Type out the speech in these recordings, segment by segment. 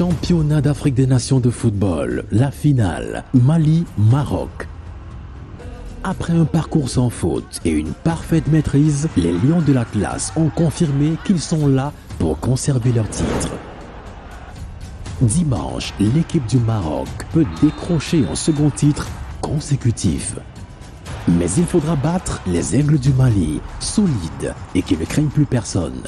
Championnat d'Afrique des Nations de football, la finale, Mali-Maroc. Après un parcours sans faute et une parfaite maîtrise, les Lions de l'Atlas ont confirmé qu'ils sont là pour conserver leur titre. Dimanche, l'équipe du Maroc peut décrocher un second titre consécutif. Mais il faudra battre les Aigles du Mali, solides et qui ne craignent plus personne.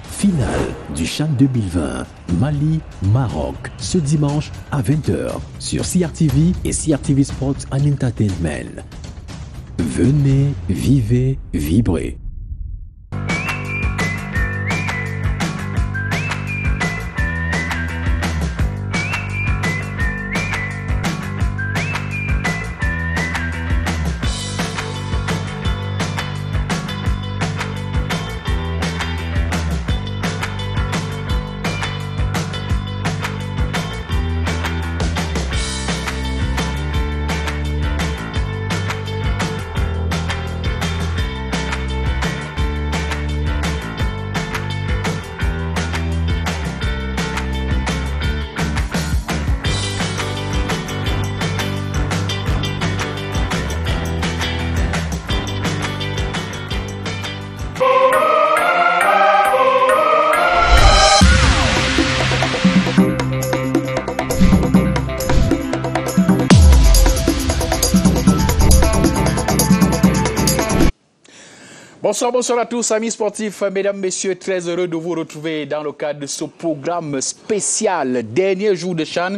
Finale du CHAN 2020, Mali-Maroc, ce dimanche à 20h sur CRTV et CRTV Sports and Entertainment. Venez, vivez, vibrez. Bonsoir à tous, amis sportifs, mesdames, messieurs, très heureux de vous retrouver dans le cadre de ce programme spécial. Dernier jour de CHAN,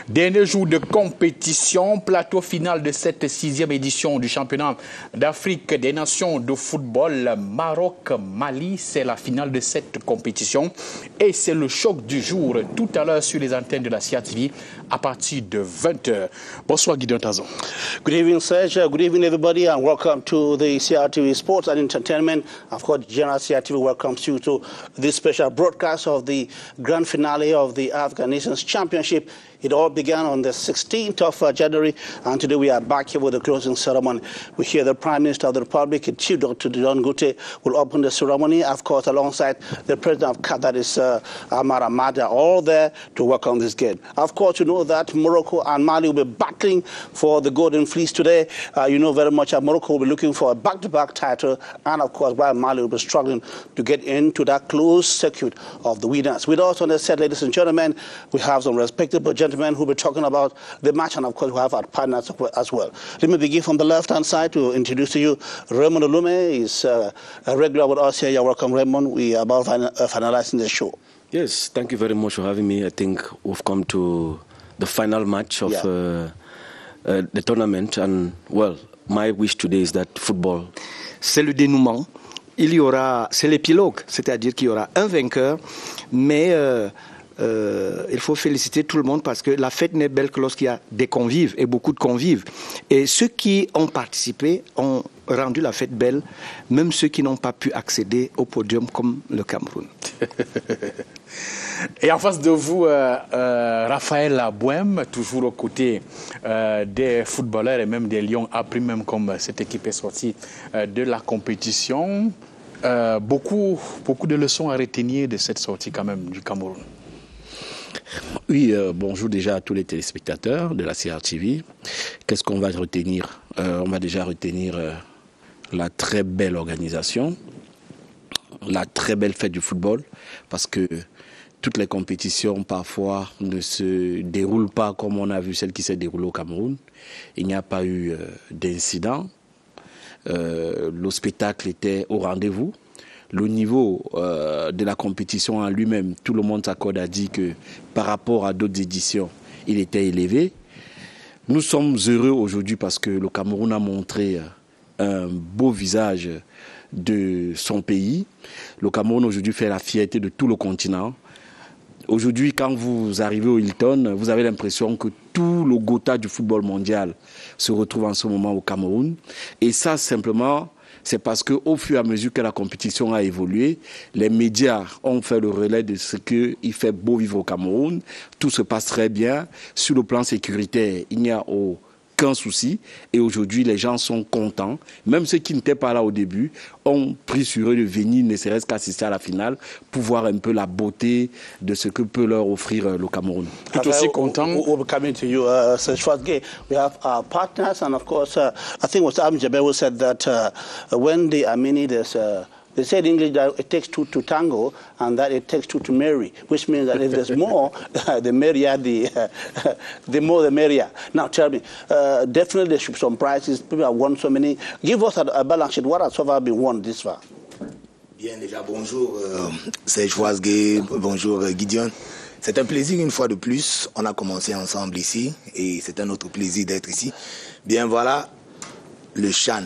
dernier jour de compétition, plateau final de cette 6e édition du championnat d'Afrique des Nations de football. Maroc-Mali, c'est la finale de cette compétition et c'est le choc du jour tout à l'heure sur les antennes de la CRTV à partir de 20h. Bonsoir Gideon Tazon. Good evening, Serge. Good evening, everybody, and welcome to the CRTV Sports and Entertainment. Of course, General CRTV welcomes you to this special broadcast of the grand finale of the African Nations Championship. It all began on the 16th of January, and today we are back here with the closing ceremony. We hear the Prime Minister of the Republic, Chief Dr. John Gute, will open the ceremony, of course, alongside the President of Qatar, that is Ahmad Ahmad, are all there to welcome this game. Of course, you know that Morocco and Mali will be battling for the Golden Fleece today. You know very much that Morocco will be looking for a back-to-back title, and of course, while Mali will be struggling to get into that close circuit of the winners. With us on the set, ladies and gentlemen, we have some respectable gentlemen who will be talking about the match, and of course we have our partners as well. Let me begin from the left-hand side to introduce to you Raymond Olume. Is a regular with us here. You're welcome, Raymond. We are about finalizing the show. Yes, thank you very much for having me. I think we've come to the final match of the tournament, and well, my wish today is that football. C'est le dénouement. Il y aura, c'est l'épilogue, c'est-à-dire qu'il y aura un vainqueur, mais il faut féliciter tout le monde parce que la fête n'est belle que lorsqu'il y a des convives et beaucoup de convives. Et ceux qui ont participé ont rendu la fête belle, même ceux qui n'ont pas pu accéder au podium comme le Cameroun. Et en face de vous, Raphaël Abouem, toujours aux côtés des footballeurs et même des Lions, après même comme cette équipe est sortie de la compétition. Beaucoup de leçons à retenir de cette sortie quand même du Cameroun. Oui, bonjour déjà à tous les téléspectateurs de la CRTV. Qu'est-ce qu'on va retenir? On va déjà retenir la très belle organisation, la très belle fête du football, parce que toutes les compétitions parfois ne se déroulent pas comme on a vu celle qui s'est déroulée au Cameroun. Il n'y a pas eu d'incident. Le spectacle était au rendez-vous. Le niveau de la compétition en lui-même, tout le monde s'accorde à dire que par rapport à d'autres éditions, il était élevé. Nous sommes heureux aujourd'hui parce que le Cameroun a montré un beau visage de son pays. Le Cameroun aujourd'hui fait la fierté de tout le continent. Aujourd'hui, quand vous arrivez au Hilton, vous avez l'impression que tout le Gotha du football mondial se retrouve en ce moment au Cameroun. Et ça, simplement, c'est parce qu'au fur et à mesure que la compétition a évolué, les médias ont fait le relais de ce qu'il fait beau vivre au Cameroun. Tout se passe très bien. Sur le plan sécuritaire, il n'y a aucun souci. Et aujourd'hui, les gens sont contents. Même ceux qui n'étaient pas là au début ont pris sur eux de venir, ne serait-ce qu'assister à la finale, pour voir un peu la beauté de ce que peut leur offrir le Cameroun. Tout aussi content. We'll be coming to you, Schwarzge. We have our partners, and of course, I think it was Amjabe who said that when the Amini, they said in English that it takes two to tango, and that it takes two to marry, which means that if there's more, the merrier, the more the merrier. Now, tell me, definitely there should be some prizes. People have won so many. Give us a balance sheet. What has so far been won this far? Bien, déjà, bonjour, c'est Schwarzge, bonjour Gideon. C'est un plaisir une fois de plus. On a commencé ensemble ici et c'est un autre plaisir d'être ici. Bien, voilà, le CHAN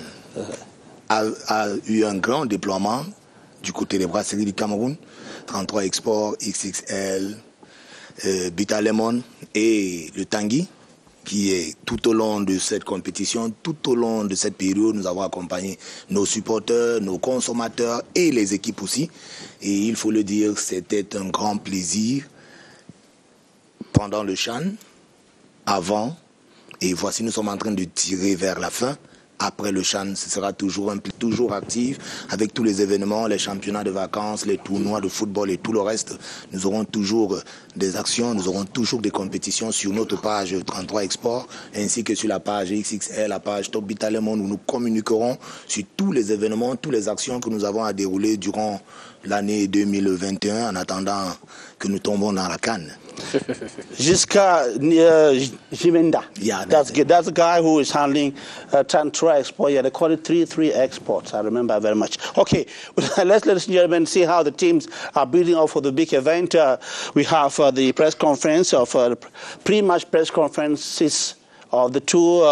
a eu un grand déploiement du côté des brasseries du Cameroun. 33 exports, XXL, Bitter Lemon et le Tanguy, qui est tout au long de cette compétition, tout au long de cette période, nous avons accompagné nos supporters, nos consommateurs et les équipes aussi. Et il faut le dire, c'était un grand plaisir pendant le CHAN, avant, et voici nous sommes en train de tirer vers la fin. Après le CHAN, ce sera toujours actif avec tous les événements, les championnats de vacances, les tournois de football et tout le reste. Nous aurons toujours des actions, nous aurons toujours des compétitions sur notre page 33 Export ainsi que sur la page XXL, la page Top Bitter Lemon où nous communiquerons sur tous les événements, toutes les actions que nous avons à dérouler durant l'année 2021 en attendant que nous tombons dans la canne. Jiska Jimenda. Yeah, that's the guy who is handling Tantra Export. Yeah, they call it 3-3 Exports. I remember very much. Okay, let's, ladies and gentlemen, see how the teams are building up for the big event. We have the press conference of pre-match press conferences of the two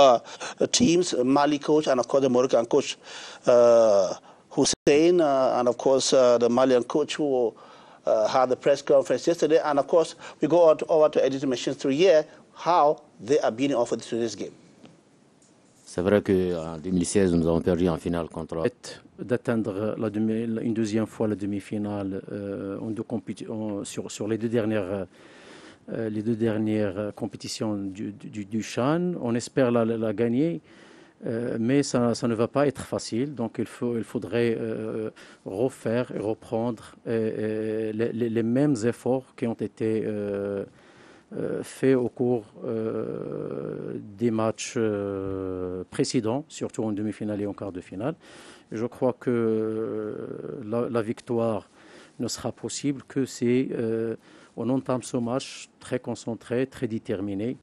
teams, Mali coach and of course the Moroccan coach Hussein, and of course the Malian coach who had the press conference yesterday, and of course we go over to editing machines to hear how they are being offered to this game. C'est vrai qu'en 2016, nous avons perdu en finale contre... D'atteindre une deuxième fois la demi-finale sur les deux dernières compétitions du CHAN. On espère la gagner. Mais ça ne va pas être facile, donc il faudrait refaire et reprendre les mêmes efforts qui ont été faits au cours des matchs précédents, surtout en demi-finale et en quart de finale. Je crois que la victoire ne sera possible que si on entame ce match très concentré, très déterminé.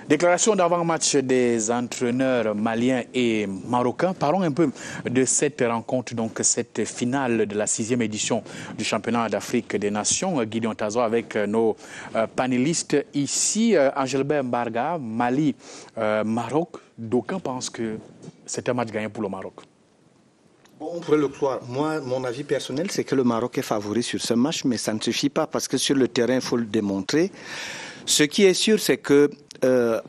Déclaration d'avant-match des entraîneurs maliens et marocains. Parlons un peu de cette rencontre, donc cette finale de la 6e édition du championnat d'Afrique des Nations. Gideon Tazo avec nos panélistes ici. Angelbert Mbarga, Mali, Maroc. D'aucuns pensent que c'est un match gagné pour le Maroc. Bon, on pourrait le croire. Moi, mon avis personnel, c'est que le Maroc est favori sur ce match, mais ça ne suffit pas parce que sur le terrain, il faut le démontrer. Ce qui est sûr, c'est que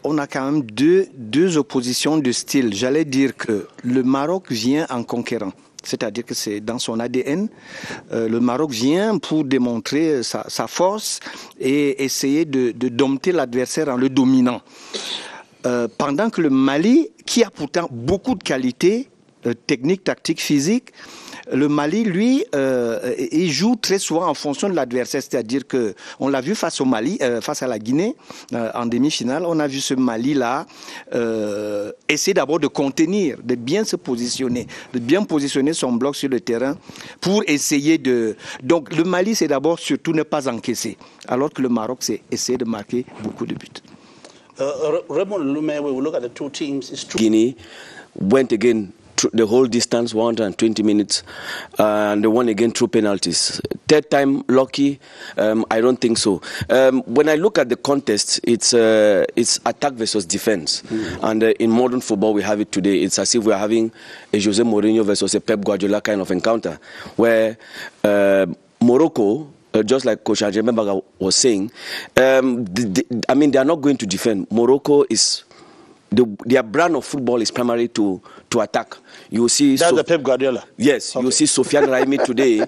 on a quand même deux oppositions de style. J'allais dire que le Maroc vient en conquérant. C'est-à-dire que c'est dans son ADN. Le Maroc vient pour démontrer sa force et essayer de dompter l'adversaire en le dominant. Pendant que le Mali, qui a pourtant beaucoup de qualités, techniques, tactiques, physiques, le Mali, lui, il joue très souvent en fonction de l'adversaire. C'est-à-dire que on l'a vu face au Mali, face à la Guinée, en demi-finale. On a vu ce Mali-là essayer d'abord de contenir, de bien se positionner, de bien positionner son bloc sur le terrain pour essayer de... Donc le Mali, c'est d'abord surtout ne pas encaisser, alors que le Maroc, c'est essayer de marquer beaucoup de buts. Raymond Lume, we will look at the two teams. Guinea went again the whole distance, 120 minutes, and they won again through penalties. Third time lucky? I don't think so. When I look at the contest, it's attack versus defense. And in modern football, we have it today. It's as if we're having a Jose Mourinho versus a Pep Guardiola kind of encounter, where Morocco, just like Coach Ajemembaga was saying, I mean, they are not going to defend. Morocco is their brand of football is primarily to attack. You see, that's the Pep Guardiola. Yes, okay. You see Sofiane Raimi today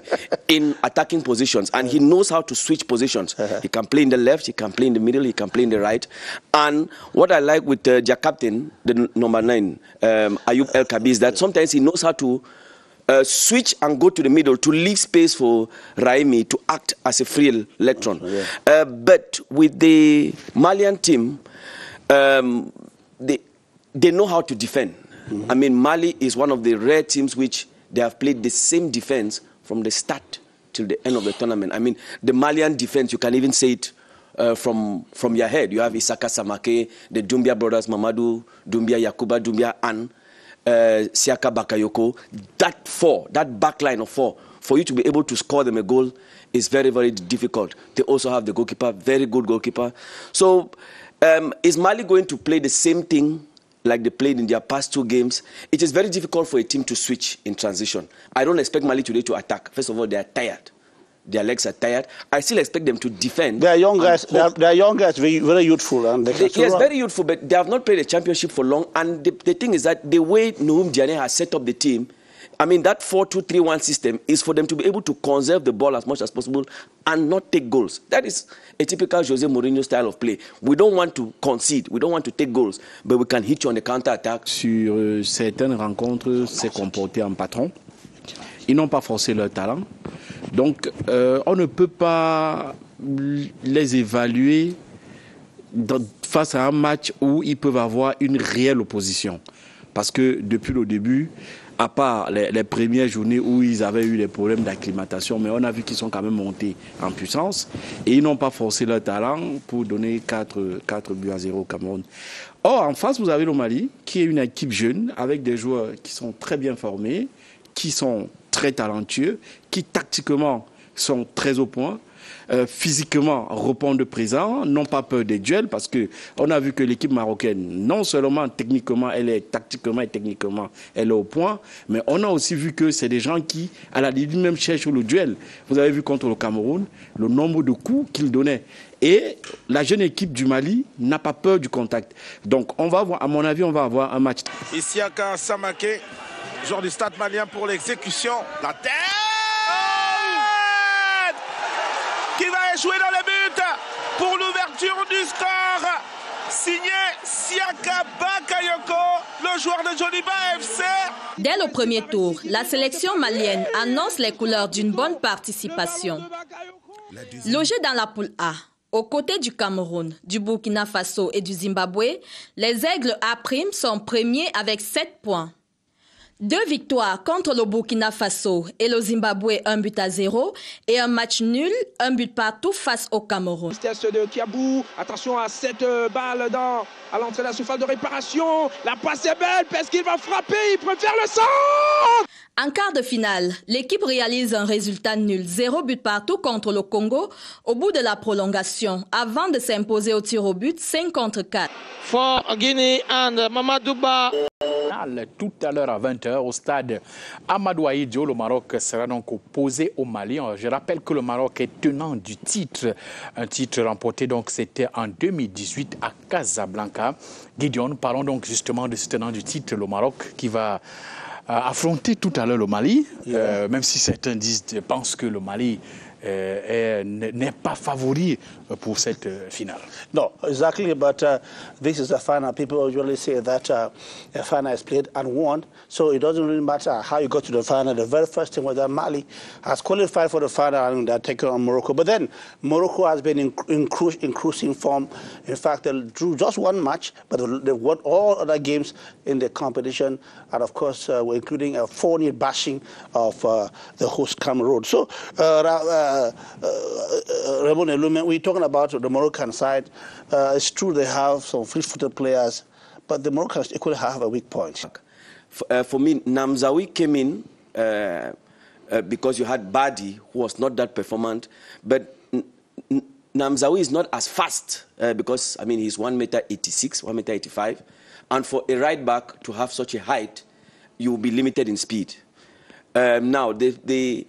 in attacking positions, and he knows how to switch positions. He can play in the left, he can play in the middle, he can play in the right. And what I like with their captain, the number 9, Ayoub El Kabi, is that sometimes he knows how to switch and go to the middle to leave space for Raimi to act as a free electron. But with the Malian team, they know how to defend. I mean, Mali is one of the rare teams which they have played the same defense from the start till the end of the tournament. I mean, the Malian defense, you can even say it from your head. You have Isaka Samake, the Doumbia brothers, Mamadou Doumbia, Yakuba Doumbia, and Siaka Bakayoko. That back line of 4, for you to be able to score them a goal is very, very difficult. They also have the goalkeeper, very good goalkeeper. So is Mali going to play the same thing like they played in their past 2 games? It is very difficult for a team to switch in transition. I don't expect Mali today to attack. First of all, they are tired. Their legs are tired. I still expect them to defend. They are young guys. They are young guys, very, very youthful. And yes, very youthful, but they have not played a championship for long. And the thing is that the way Nouhoum Diané has set up the team, I mean, that 4-2-3-1 system is for them to be able to conserve the ball as much as possible and not take goals. That is a typical Jose Mourinho style of play. We don't want to concede, we don't want to take goals, but we can hit you on the counter-attack. Sur certaines rencontres, s'est comporté en patron. Ils n'ont pas forcé leur talent. Donc, on ne peut pas les évaluer face à un match où ils peuvent avoir une réelle opposition. Parce que depuis le début, à part les premières journées où ils avaient eu des problèmes d'acclimatation, mais on a vu qu'ils sont quand même montés en puissance et ils n'ont pas forcé leur talent pour donner 4 buts à 0 au Cameroun. Or, en face, vous avez le Mali, qui est une équipe jeune, avec des joueurs qui sont très bien formés, qui sont très talentueux, qui tactiquement sont très au point, physiquement répondent présent, n'ont pas peur des duels, parce qu'on a vu que l'équipe marocaine, non seulement techniquement, elle est tactiquement et techniquement, elle est au point, mais on a aussi vu que c'est des gens qui, à la limite, même cherchent le duel. Vous avez vu contre le Cameroun, le nombre de coups qu'ils donnaient. Et la jeune équipe du Mali n'a pas peur du contact. Donc, on va avoir, à mon avis, on va avoir un match. Isiaka Samake, joueur du Stade malien pour l'exécution. La tête qui va échouer dans le but pour l'ouverture du score. Signé Siaka Bakayoko, le joueur de Joliba FC. Dès le premier tour, la sélection malienne annonce les couleurs d'une bonne participation. Logé dans la poule A, aux côtés du Cameroun, du Burkina Faso et du Zimbabwe, les Aigles A' sont premiers avec 7 points. 2 victoires contre le Burkina Faso et le Zimbabwe, 1-0, et un match nul, 1 but partout face au Cameroun. Test de Kiabou, attention à cette balle à l'entrée de la surface de réparation. La passe est belle, parce qu'il va frapper, il préfère le centre. En quart de finale, l'équipe réalise un résultat nul, 0 but partout contre le Congo au bout de la prolongation, avant de s'imposer au tir au but 5-4. For Guinea and Mamadouba. Tout à l'heure à 20h au stade Amadou Ahidjo, le Maroc sera donc opposé au Mali. Je rappelle que le Maroc est tenant du titre, un titre remporté donc c'était en 2018 à Casablanca. Gideon, parlons donc justement de ce tenant du titre, le Maroc qui va affronter tout à l'heure le Mali, même si certains pensent que le Mali n'est pas favori pour cette finale. No, exactly, but this is a final. People usually say that a final is played and won, so it doesn't really matter how you got to the final. The very first thing was that Mali has qualified for the final and they're taking on Morocco. But then Morocco has been in cruising form. In fact, they drew just 1 match, but they won all other games in the competition, and of course, we're including a 4-0 bashing of the host Cameroon. So, Ramon Elume, we're talking about the Moroccan side. It's true they have some fleet-footed players, but the Moroccans equally have a weak point. For me, Namzawi came in because you had Badi, who was not that performant, but Namzawi is not as fast because, I mean, he's 1.86 m, 1.85 m, and for a right back to have such a height, you will be limited in speed. Now, the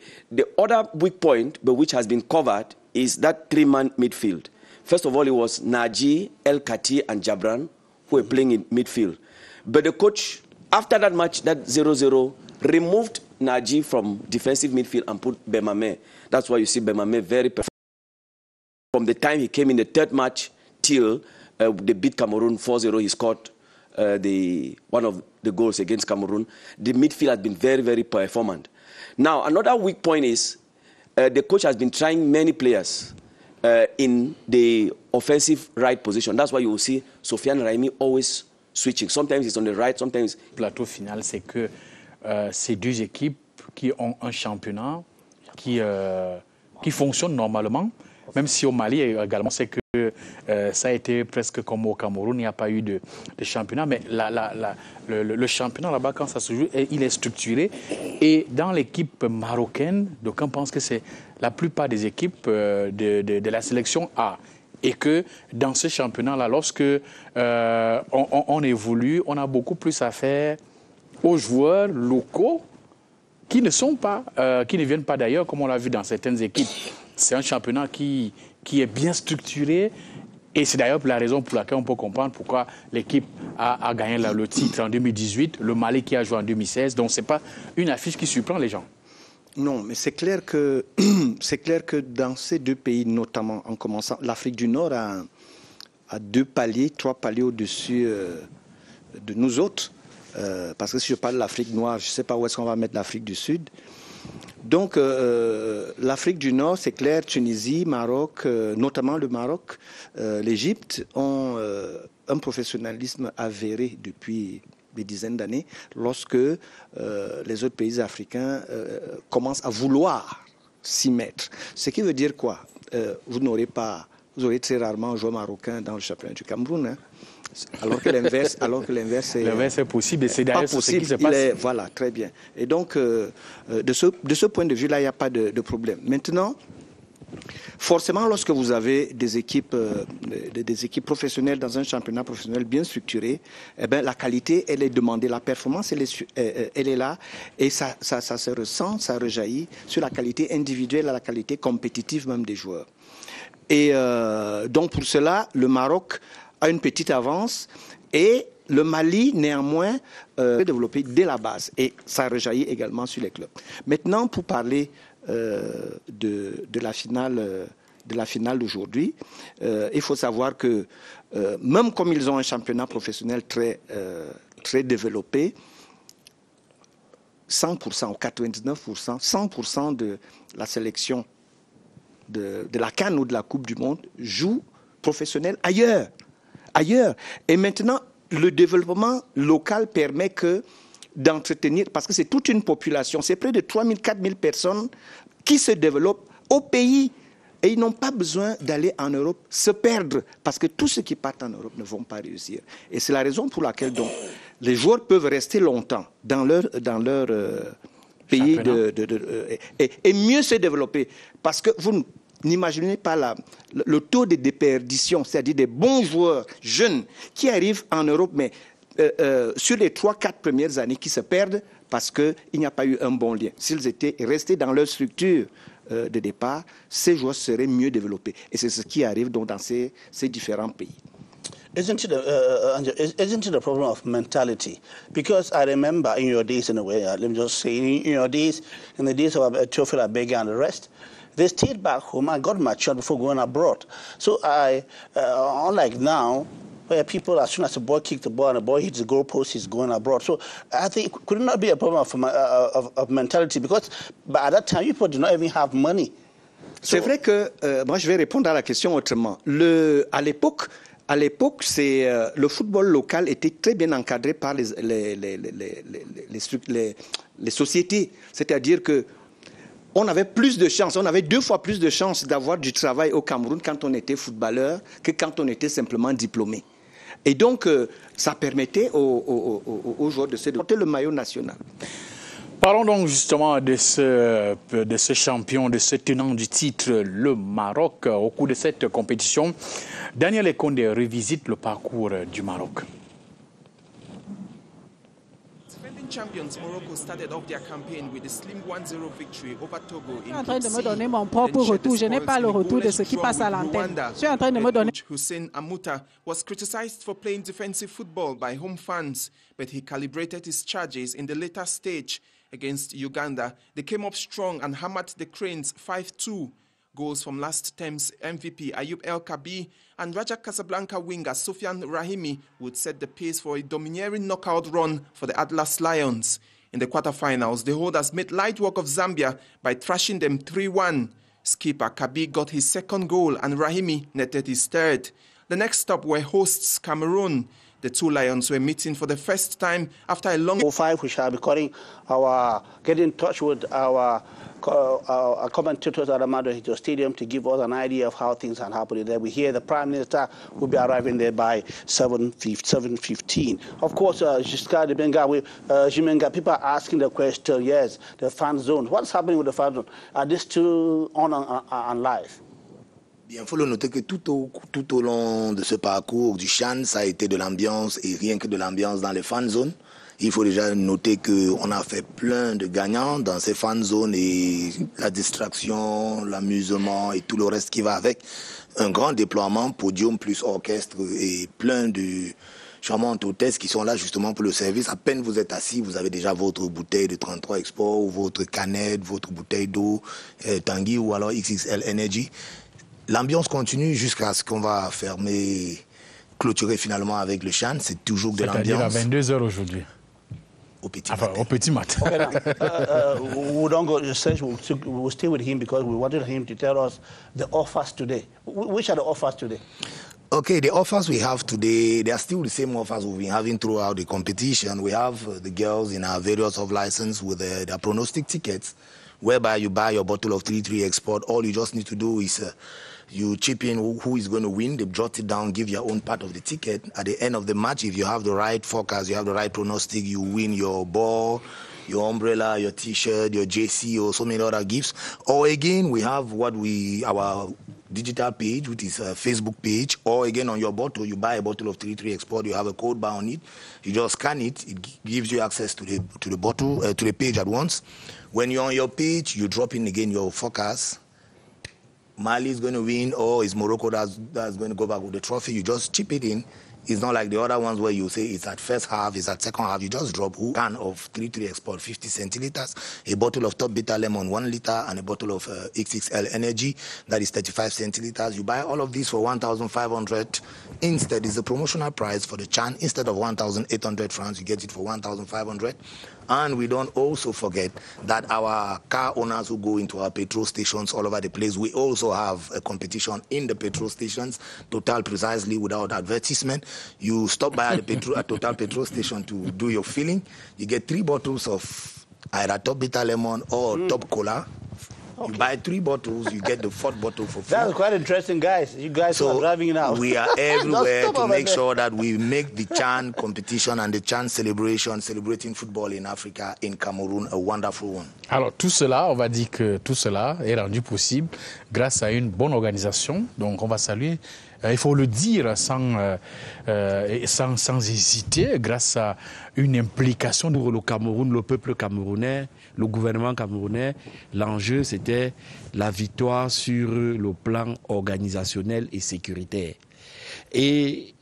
other weak point, but which has been covered, is that 3-man midfield. First of all, it was Naji, El Kati, and Jabran, who were playing in midfield. But the coach, after that match, that 0-0, removed Naji from defensive midfield and put Bemame. That's why you see Bemame very perfect. From the time he came in the third match till they beat Cameroon 4-0, he scored one of the goals against Cameroon. The midfield has been very, very performant. Now, another weak point is the coach has been trying many players in the offensive right position. That's why you will see Sofiane Raimi always switching. Sometimes he's on the right, sometimes... Le plateau final, c'est que ces deux équipes qui ont un championnat qui fonctionne normalement, même si au Mali également, c'est que ça a été presque comme au Cameroun, il n'y a pas eu de championnat, mais le championnat là-bas, quand ça se joue, il est structuré. Et dans l'équipe marocaine, donc on pense que c'est la plupart des équipes de la sélection A. Et que dans ce championnat-là, lorsque on évolue, on a beaucoup plus à faire aux joueurs locaux qui ne viennent pas d'ailleurs, comme on l'a vu dans certaines équipes. C'est un championnat qui est bien structuré. Et c'est d'ailleurs la raison pour laquelle on peut comprendre pourquoi l'équipe a gagné le titre en 2018, le Mali qui a joué en 2016. Donc, ce n'est pas une affiche qui surprend les gens. Non, mais c'est clair que dans ces deux pays, notamment en commençant, l'Afrique du Nord a 2 paliers, 3 paliers au-dessus de nous autres. Parce que si je parle de l'Afrique noire, je ne sais pas où est-ce qu'on va mettre l'Afrique du Sud. Donc, l'Afrique du Nord, c'est clair, Tunisie, Maroc, notamment le Maroc, l'Égypte, ont un professionnalisme avéré depuis des dizaines d'années, lorsque les autres pays africains commencent à vouloir s'y mettre. Ce qui veut dire quoi? Vous aurez très rarement un joueur marocain dans le championnat du Cameroun, hein? Alors que l'inverse est possible et c'est d'ailleurs ce qui se passe. Voilà, très bien. Et donc, de ce point de vue-là, il n'y a pas de problème. Maintenant, forcément, lorsque vous avez des équipes professionnelles dans un championnat professionnel bien structuré, eh bien, la qualité, elle est demandée. La performance, elle est là. Et ça se ressent, ça rejaillit sur la qualité individuelle et la qualité compétitive même des joueurs. Et donc, pour cela, le Maroc a une petite avance et le Mali, néanmoins, est développé dès la base. Et ça rejaillit également sur les clubs. Maintenant, pour parler de la finale d'aujourd'hui, il faut savoir que même comme ils ont un championnat professionnel très développé, 100% ou 99%, 100% de la sélection de la CAN ou de la Coupe du Monde joue professionnel ailleurs. Et maintenant, le développement local permet d'entretenir, parce que c'est toute une population, c'est près de 3 000, 4 000 personnes qui se développent au pays. Et ils n'ont pas besoin d'aller en Europe se perdre, parce que tous ceux qui partent en Europe ne vont pas réussir. Et c'est la raison pour laquelle donc, les joueurs peuvent rester longtemps dans leur pays et mieux se développer. Parce que vous n'imaginez pas le taux de déperdition, c'est-à-dire des bons joueurs jeunes qui arrivent en Europe, mais sur les 3-4 premières années qui se perdent parce qu'il n'y a pas eu un bon lien. S'ils étaient restés dans leur structure de départ, ces joueurs seraient mieux développés. Et c'est ce qui arrive donc dans ces différents pays. Isn't it a problem of mentality? Because I remember in your days, in a way, let me just say, in the days of Théophile Abega and the rest, they stayed back home and got matured before going abroad. So unlike now, where people, as soon as a boy kicks the ball and a boy hits the goalpost, he's going abroad. So I think could it not be a problem of mentality? Because at that time, people did not even have money. C'est vrai que, moi je vais répondre à la question autrement. À l'époque, le football local était très bien encadré par les sociétés. C'est-à-dire que on avait plus de chances, on avait 2 fois plus de chances d'avoir du travail au Cameroun quand on était footballeur que quand on était simplement diplômé. Et donc, ça permettait aux joueurs de se porter le maillot national. Parlons donc justement de ce champion, de ce tenant du titre, le Maroc. Au cours de cette compétition, Daniel Ekonde revisite le parcours du Maroc. champions Morocco started off their campaign with a slim 1-0 victory over Togo in Je suis en train de me donner mon propre retour. Je n'ai pas le retour de ce qui passe à l'antenne. Je suis en train de me donner. Hussein Amuta was criticized for playing defensive football by home fans, but he calibrated his charges in the later stage against Uganda. They came up strong and hammered the Cranes 5-2. Goals from last term's MVP Ayub El Kabi and Raja Casablanca winger Sofian Rahimi would set the pace for a domineering knockout run for the Atlas Lions. In the quarterfinals, the holders made light work of Zambia by thrashing them 3-1. Skipper Kabi got his second goal and Rahimi netted his third. The next stop were hosts Cameroon. The two Lions were meeting for the first time after a long... 05, we shall be get in touch with our commentators at Amado Hito Stadium to give us an idea of how things are happening there. We hear the Prime Minister will be arriving there by 7:15. Of course, Giscard Jimenga, people are asking the question, yes, the fan zone. What's happening with the fan zone? Are they still on and live? Il faut le noter que tout au long de ce parcours du CHAN, ça a été de l'ambiance et rien que de l'ambiance dans les fan zones. Il faut déjà noter qu'on a fait plein de gagnants dans ces fan zones et la distraction, l'amusement et tout le reste qui va avec. Un grand déploiement, podium plus orchestre et plein de charmantes hôtesses qui sont là justement pour le service. À peine vous êtes assis, vous avez déjà votre bouteille de 33 Export ou votre canette, votre bouteille d'eau Tanguy ou alors XXL Energy. L'ambiance continue jusqu'à ce qu'on va clôturer finalement avec le CHAN. C'est toujours de l'ambiance. C'est-à-dire à 22h aujourd'hui. Au petit matin. Au petit matin. We don't go to search. We'll stay with him because we wanted him to tell us the offers today. Which are the offers today? Okay, the offers we have today, they are still the same offers we've been having throughout the competition. We have the girls in our various off-license with their prognostic tickets, whereby you buy your bottle of 33 Export. All you just need to do is you chip in who is going to win, they jot it down, give your own part of the ticket. At the end of the match, if you have the right forecast, you have the right prognostic, you win your ball, your umbrella, your T-shirt, your JC, or so many other gifts. Or again, we have our digital page, which is a Facebook page. Or again, on your bottle, you buy a bottle of 33 Export, you have a code bar on it. You just scan it, it gives you access to the bottle, to the page at once. When you're on your page, you drop in again your forecast. Mali is going to win, or is Morocco that's going to go back with the trophy. You just chip it in. It's not like the other ones where you say it's at first half, it's at second half. You just drop a can of 33 Export 50 centiliters, a bottle of Top Bitter Lemon 1 liter, and a bottle of XXL Energy that is 35 centiliters. You buy all of these for 1,500. Instead, it's a promotional price for the CHAN. Instead of 1,800 francs, you get it for 1,500. And we don't also forget that our car owners who go into our petrol stations all over the place, we also have a competition in the petrol stations, Total precisely without advertisement. You stop by at Total petrol station to do your filling. You get 3 bottles of either Top Bitter Lemon or Top Cola. Okay. You buy 3 bottles, you get the 4th bottle for free. That's quite interesting, guys. You guys are driving now. We are everywhere to make sure that we make the CHAN competition and the CHAN celebration, celebrating football in Africa, in Cameroon, a wonderful one. Alors tout cela, on va dire que tout cela est rendu possible grâce à une bonne organisation. Donc on va saluer, il faut le dire sans hésiter, grâce à une implication de le Cameroun, le peuple camerounais, le gouvernement camerounais. L'enjeu, c'était la victoire sur le plan organisationnel et sécuritaire. Et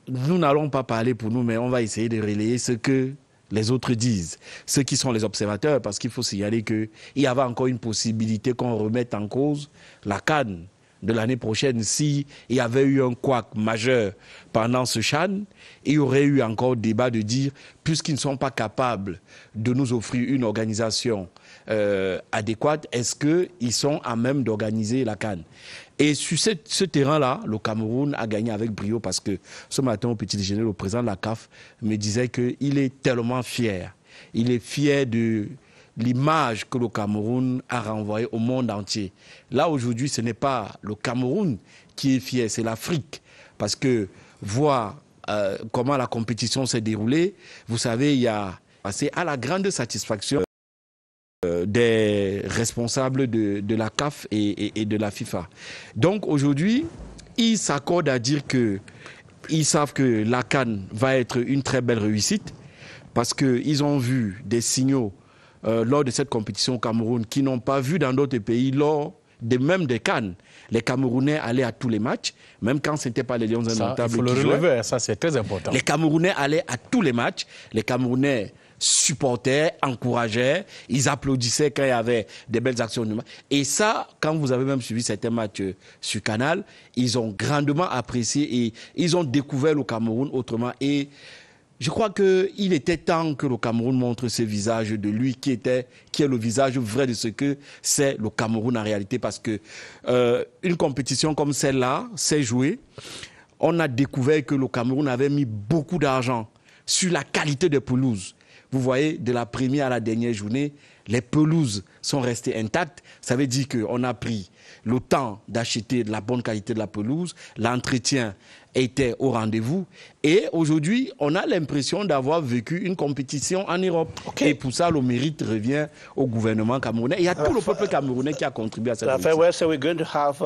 nous n'allons pas parler pour nous, mais on va essayer de relayer ce que les autres disent, ceux qui sont les observateurs, parce qu'il faut signaler qu'il y avait encore une possibilité qu'on remette en cause la CAN de l'année prochaine. S'il y avait eu un couac majeur pendant ce CHAN, il y aurait eu encore débat de dire, puisqu'ils ne sont pas capables de nous offrir une organisation adéquate, est-ce qu'ils sont à même d'organiser la CAN? Et sur ce terrain-là, le Cameroun a gagné avec brio, parce que ce matin au petit déjeuner, le président de la CAF me disait qu'il est tellement fier. Il est fier de l'image que le Cameroun a renvoyée au monde entier. Là, aujourd'hui, ce n'est pas le Cameroun qui est fier, c'est l'Afrique. Parce que voir comment la compétition s'est déroulée, vous savez, il y a passé à la grande satisfaction des responsables de la CAF et de la FIFA. Donc aujourd'hui, ils s'accordent à dire qu'ils savent que la CAN va être une très belle réussite, parce qu'ils ont vu des signaux lors de cette compétition au Cameroun qu'ils n'ont pas vu dans d'autres pays lors même des CAN. Les Camerounais allaient à tous les matchs, même quand ce n'était pas les Lions indomptables. Il faut le relever, ça c'est très important. Les Camerounais allaient à tous les matchs, les Camerounais supportaient, encourageaient, ils applaudissaient quand il y avait des belles actions. Et ça, quand vous avez même suivi certains matchs sur Canal, ils ont grandement apprécié et ils ont découvert le Cameroun autrement. Et je crois qu'il était temps que le Cameroun montre ce visage de lui qui est le visage vrai de ce que c'est le Cameroun en réalité. Parce que une compétition comme celle-là s'est jouée. On a découvert que le Cameroun avait mis beaucoup d'argent sur la qualité des pelouses. Vous voyez, de la première à la dernière journée, les pelouses sont restées intactes. Ça veut dire qu'on a pris le temps d'acheter de la bonne qualité de la pelouse. L'entretien était au rendez-vous. Et aujourd'hui, on a l'impression d'avoir vécu une compétition en Europe. Et pour ça, le mérite revient au gouvernement camerounais. Il y a tout le peuple camerounais qui a contribué à cette compétition. Well, so we're going to have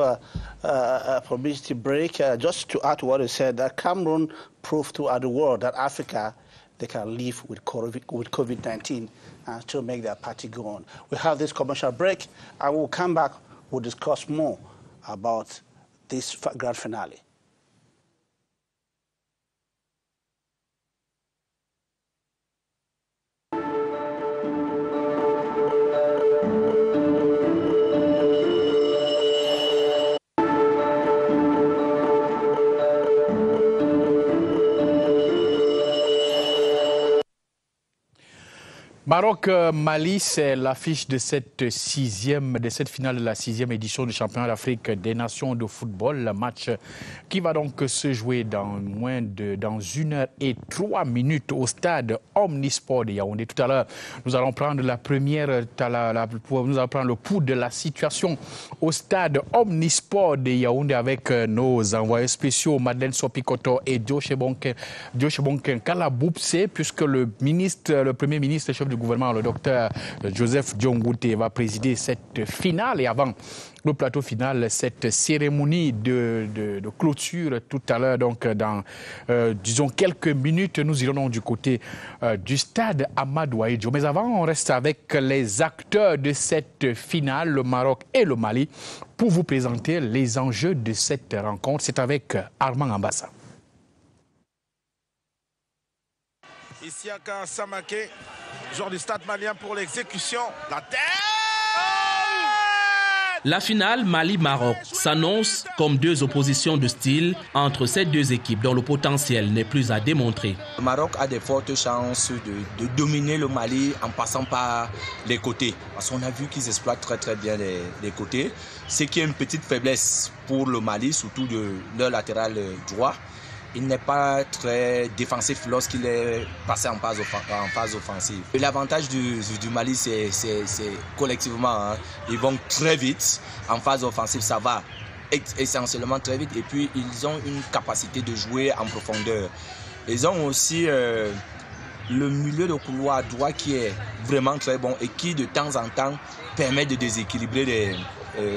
a publicity break. Just to add to what you said, that Cameroon proved to the world that Africa, they can live with COVID-19 and still make their party go on. We have this commercial break, and we'll come back. We'll discuss more about this grand finale. Maroc-Mali, c'est l'affiche de cette finale de la 6e édition du championnat d'Afrique des nations de football. Le match qui va donc se jouer dans 1h03 au stade Omnisport de Yaoundé. Tout à l'heure, nous allons prendre nous allons prendre le pouls de la situation au stade Omnisport de Yaoundé avec nos envoyés spéciaux Madeleine Sopikoto et Diochebonken Kalaboupse, puisque le premier ministre, chef du gouvernement, le docteur Joseph Diongouté, va présider cette finale. Et avant le plateau final, cette cérémonie de clôture tout à l'heure, donc dans, disons, quelques minutes, nous irons donc du côté du stade Amadou Ahidjo. Mais avant, on reste avec les acteurs de cette finale, le Maroc et le Mali, pour vous présenter les enjeux de cette rencontre. C'est avec Armand Ambassa. Isiaka Samake, joueur du stade malien pour l'exécution. La tête! La finale Mali-Maroc s'annonce comme deux oppositions de style entre ces deux équipes dont le potentiel n'est plus à démontrer. Le Maroc a de fortes chances de dominer le Mali en passant par les côtés. Parce qu'on a vu qu'ils exploitent très bien les côtés. Ce qui est une petite faiblesse pour le Mali, surtout de leur latéral droit. Il n'est pas très défensif lorsqu'il est passé en phase offensive. L'avantage du Mali, c'est collectivement, hein. Ils vont très vite. En phase offensive, ça va essentiellement très vite. Et puis, ils ont une capacité de jouer en profondeur. Ils ont aussi le milieu de couloir droit qui est vraiment très bon et qui, de temps en temps, permet de déséquilibrer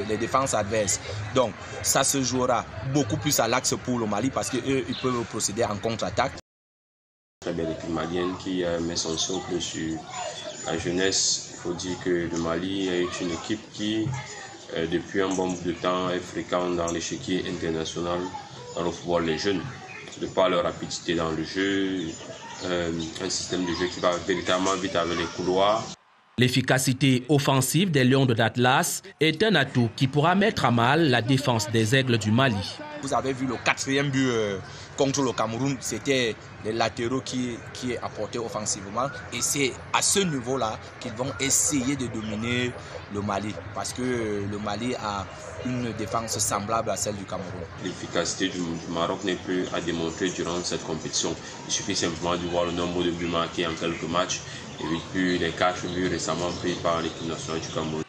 les défenses adverses. Donc, ça se jouera beaucoup plus à l'axe pour le Mali parce qu'eux, ils peuvent procéder en contre-attaque. Très belle équipe malienne qui met son socle sur la jeunesse. Il faut dire que le Mali est une équipe qui, depuis un bon bout de temps, est fréquente dans l'échiquier international dans le football des jeunes. De par leur rapidité dans le jeu, un système de jeu qui va véritablement vite avec les couloirs. L'efficacité offensive des Lions de l'Atlas est un atout qui pourra mettre à mal la défense des Aigles du Mali. Vous avez vu le 4e but contre le Cameroun, c'était les latéraux qui apportaient offensivement. Et c'est à ce niveau-là qu'ils vont essayer de dominer le Mali. Parce que le Mali a une défense semblable à celle du Cameroun. L'efficacité du Maroc n'est plus à démontrer durant cette compétition. Il suffit simplement de voir le nombre de buts marqués en quelques matchs. Et puis les 4 buts récemment pris par l'équipe nationale du Cameroun.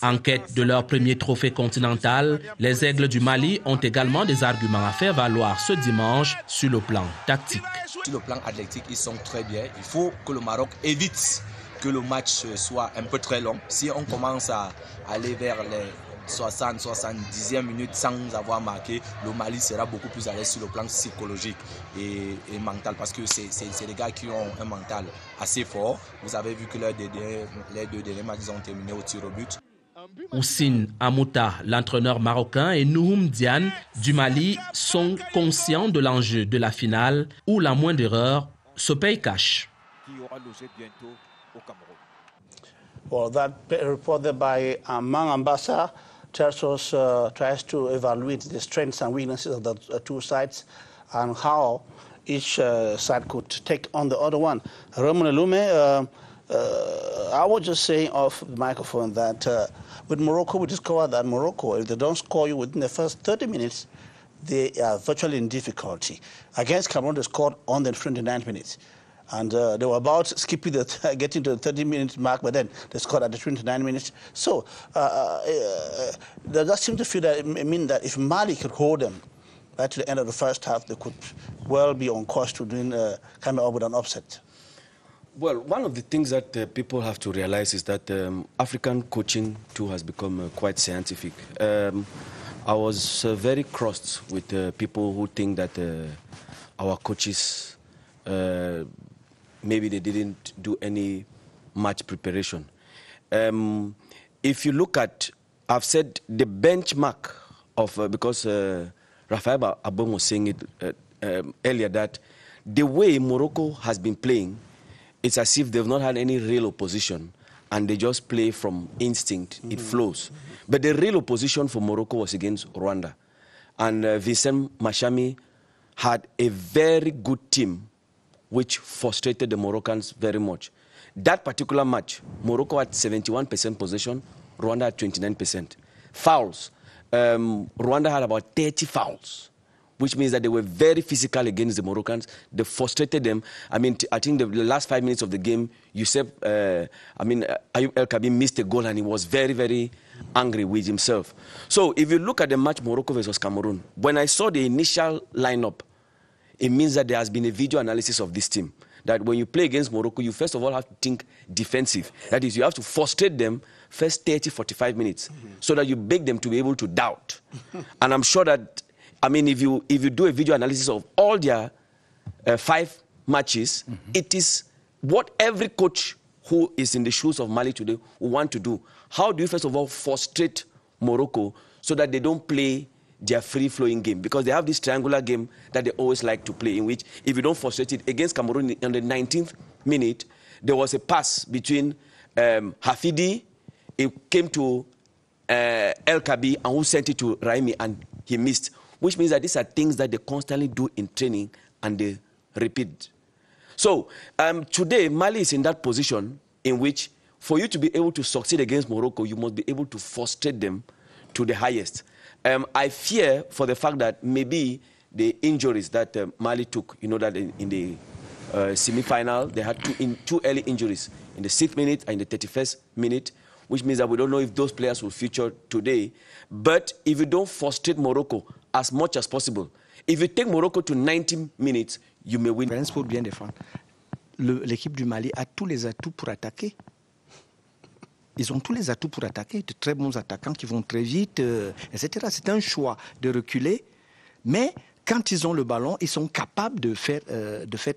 En quête de leur premier trophée continental, les Aigles du Mali ont également des arguments à faire valoir ce dimanche sur le plan tactique. Sur le plan athlétique, ils sont très bien. Il faut que le Maroc évite que le match soit un peu très long. Si on commence à aller vers 60-70e minute sans avoir marqué, le Mali sera beaucoup plus à l'aise sur le plan psychologique et mental, parce que c'est des gars qui ont un mental assez fort. Vous avez vu que les deux derniers matchs ont terminé au tir au but. Houssine Amouta, l'entraîneur marocain, et Nouhoum Diane du Mali sont conscients de l'enjeu de la finale où la moindre erreur se paye cash. Well, that report there by Mang Ambassa tries to evaluate the strengths and weaknesses of the two sides and how each side could take on the other one. Roman Elume, I was just saying off the microphone that with Morocco, we discovered that Morocco, if they don't score you within the first 30 minutes, they are virtually in difficulty. Against Cameroon, they scored on the 29 minutes. And they were about skipping getting to the 30-minute mark, but then they scored at the 29 minutes. So they just seem to feel that it means that if Mali could hold them right to the end of the first half, they could well be on course to doing coming up with an upset. Well, one of the things that people have to realize is that African coaching too has become quite scientific. I was very crossed with people who think that our coaches maybe they didn't do any match preparation. If you look at, I've said the benchmark of, because Rafael Abom was saying it earlier, that the way Morocco has been playing, it's as if they've not had any real opposition and they just play from instinct. It flows. But the real opposition for Morocco was against Rwanda. And Vincent Mashami had a very good team which frustrated the Moroccans very much. That particular match, Morocco had 71% possession, Rwanda had 29%. Fouls, Rwanda had about 30 fouls, which means that they were very physical against the Moroccans. They frustrated them. I mean, I think the last 5 minutes of the game, Youssef, Ayoub El Kabi missed a goal and he was very, very angry with himself. So if you look at the match Morocco versus Cameroon, when I saw the initial lineup, it means that there has been a video analysis of this team. That when you play against Morocco, you first of all have to think defensive. That is, you have to frustrate them first 30, 45 minutes so that you beg them to be able to doubt. And I'm sure that, I mean, if you do a video analysis of all their 5 matches, it is what every coach who is in the shoes of Mali today will want to do. How do you first of all frustrate Morocco so that they don't play their free-flowing game? Because they have this triangular game that they always like to play, in which if you don't frustrate it, against Cameroon in the 19th minute, there was a pass between Hafidi, it came to El Kabi, and who sent it to Raimi, and he missed. Which means that these are things that they constantly do in training, and they repeat. So today, Mali is in that position in which, for you to be able to succeed against Morocco, you must be able to frustrate them to the highest. I fear for the fact that maybe the injuries that Mali took, you know that in the semi-final, they had two early injuries, in the 6th minute and in the 31st minute, which means that we don't know if those players will feature today. But if you don't frustrate Morocco as much as possible, if you take Morocco to 90 minutes, you may win. Pour bien défendre. L'équipe du Mali a tous les atouts pour attaquer. Ils ont tous les atouts pour attaquer, de très bons attaquants qui vont très vite, etc. C'est un choix de reculer, mais quand ils ont le ballon, ils sont capables de faire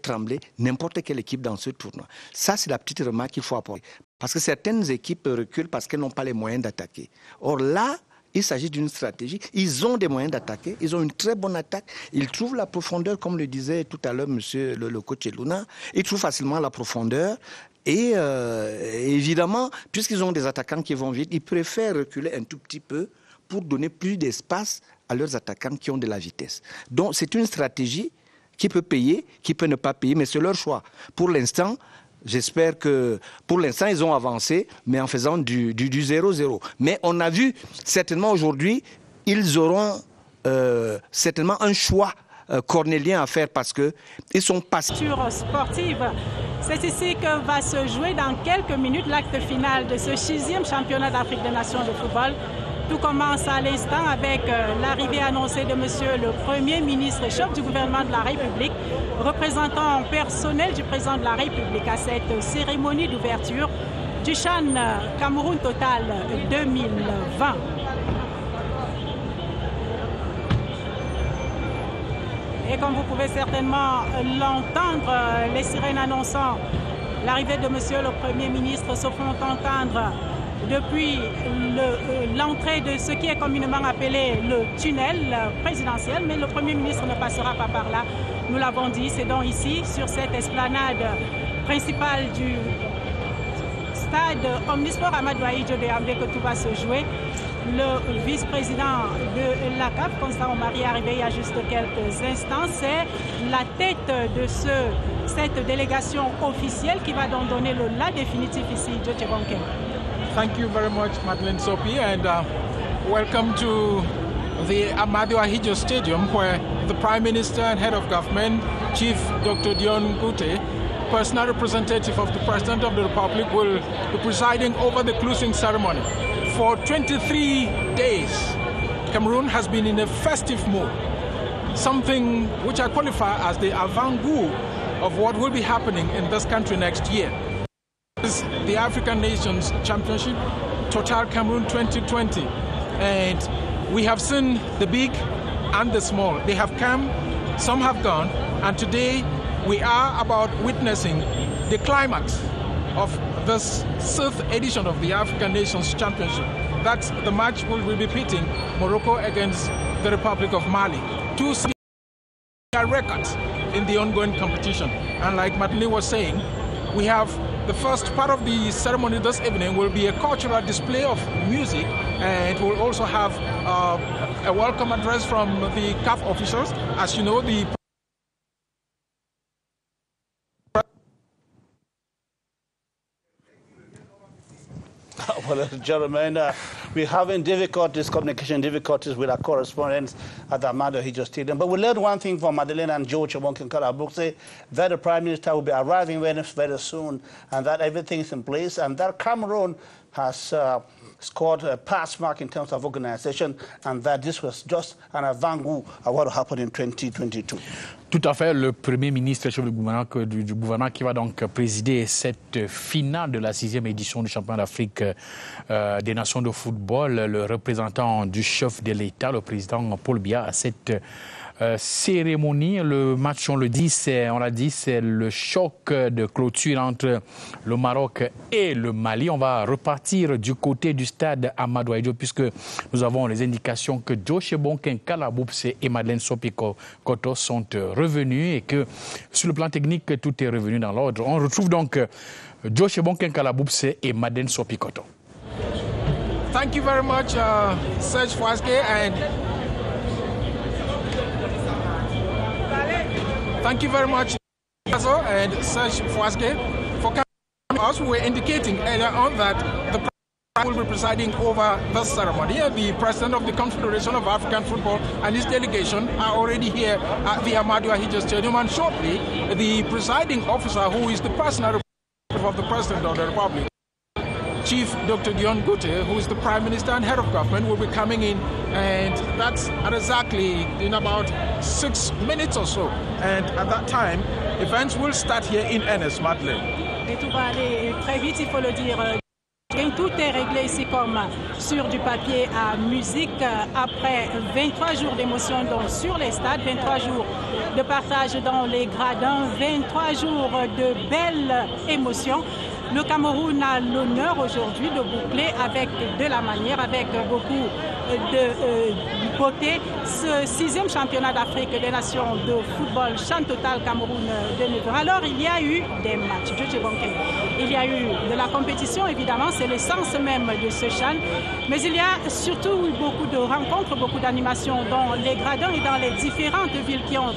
trembler n'importe quelle équipe dans ce tournoi. Ça, c'est la petite remarque qu'il faut apporter. Parce que certaines équipes reculent parce qu'elles n'ont pas les moyens d'attaquer. Or là, il s'agit d'une stratégie. Ils ont des moyens d'attaquer, ils ont une très bonne attaque. Ils trouvent la profondeur, comme le disait tout à l'heure monsieur le coach Eluna. Ils trouvent facilement la profondeur. Et évidemment, puisqu'ils ont des attaquants qui vont vite, ils préfèrent reculer un tout petit peu pour donner plus d'espace à leurs attaquants qui ont de la vitesse. Donc c'est une stratégie qui peut payer, qui peut ne pas payer, mais c'est leur choix. Pour l'instant, j'espère que pour l'instant, ils ont avancé, mais en faisant du 0-0. Mais on a vu, certainement aujourd'hui, ils auront certainement un choix cornélien à faire parce qu'ils sont passés. Sportive, c'est ici que va se jouer dans quelques minutes l'acte final de ce 6e championnat d'Afrique des Nations de football. Tout commence à l'instant avec l'arrivée annoncée de monsieur le Premier ministre et chef du gouvernement de la République, représentant personnel du président de la République à cette cérémonie d'ouverture du CHAN Cameroun Total 2020. Et comme vous pouvez certainement l'entendre, les sirènes annonçant l'arrivée de Monsieur le Premier ministre se font entendre depuis l'entrée de ce qui est communément appelé le tunnel présidentiel, mais le Premier ministre ne passera pas par là. Nous l'avons dit, c'est donc ici, sur cette esplanade principale du stade Omnisport Amadou Ahidjo de Yaoundé que tout va se jouer. Le vice-président de la CAF, Constant Omari, est arrivé il y a juste quelques instants. C'est la tête de cette délégation officielle qui va donc donner le la définitif ici, Djotje Bonken. Thank you very much, Madeleine Sopi, and welcome to the Amadou Ahidjo Stadium, where the Prime Minister and Head of Government, Chief Dr. Dion Ngute, personal representative of the President of the Republic, will be presiding over the closing ceremony. For 23 days, Cameroon has been in a festive mood, something which I qualify as the avant-goût of what will be happening in this country next year. This is the African Nations Championship, Total Cameroon 2020, and we have seen the big and the small. They have come, some have gone, and today we are about witnessing the climax of this 6th edition of the African Nations Championship. That's the match we will be pitting Morocco against the Republic of Mali. Two records in the ongoing competition. And like Madeleine was saying, we have the first part of the ceremony this evening will be a cultural display of music, and we'll also have a welcome address from the CAF officials. As you know, the Well, gentlemen, we're having communication difficulties with our correspondents at the Amadou Ahidjo Stadium. But we learned one thing from Madeleine and Djotje Bonken Kalabukse, that the Prime Minister will be arriving very soon, and that everything is in place, and that Cameroon has scored a pass mark in terms of organization, and that this was just an avant-goût of what will happen in 2022. Tout à fait, le Premier ministre, chef du gouvernement qui va donc présider cette finale de la 6e édition du championnat d'Afrique des nations de football, le représentant du chef de l'État, le président Paul Biya, à cette cérémonie. Le match, on l'a dit, c'est le choc de clôture entre le Maroc et le Mali. On va repartir du côté du stade Amadou Ahidjo puisque nous avons les indications que Djotje Bonken Kalabukse et Madeleine Sopi Koto sont revenus et que sur le plan technique, tout est revenu dans l'ordre. On retrouve donc Djotje Bonken Kalabukse et Madeleine Sopi Koto. Thank you very much, Serge Fouasque, and thank you very much, and Serge Fouasque, for coming us. We were indicating earlier on that the President will be presiding over this ceremony. The President of the Confederation of African Football and his delegation are already here at the Amadou Ahidjo Stadium, and shortly the presiding officer, who is the personal representative of the President of the Republic, Chief Dr. Dion Ngute, who is the Prime Minister and Head of Government, will be coming in, and that's at exactly in about 6 minutes or so. And at that time, events will start here in earnest, Madeleine. Et tout va aller très vite, il faut le dire. Tout est réglé ici comme sur du papier à musique après 23 jours d'émotion sur les stades, 23 jours de partage dans les gradins, 23 jours de belles émotions. Le Cameroun a l'honneur aujourd'hui de boucler avec de la manière, avec beaucoup de beauté, ce 6e championnat d'Afrique des nations de football Chan Total Cameroun 2020. Alors il y a eu des matchs, il y a eu de la compétition, évidemment, c'est l'essence même de ce Chan, mais il y a surtout eu beaucoup de rencontres, beaucoup d'animations dans les gradins et dans les différentes villes qui ont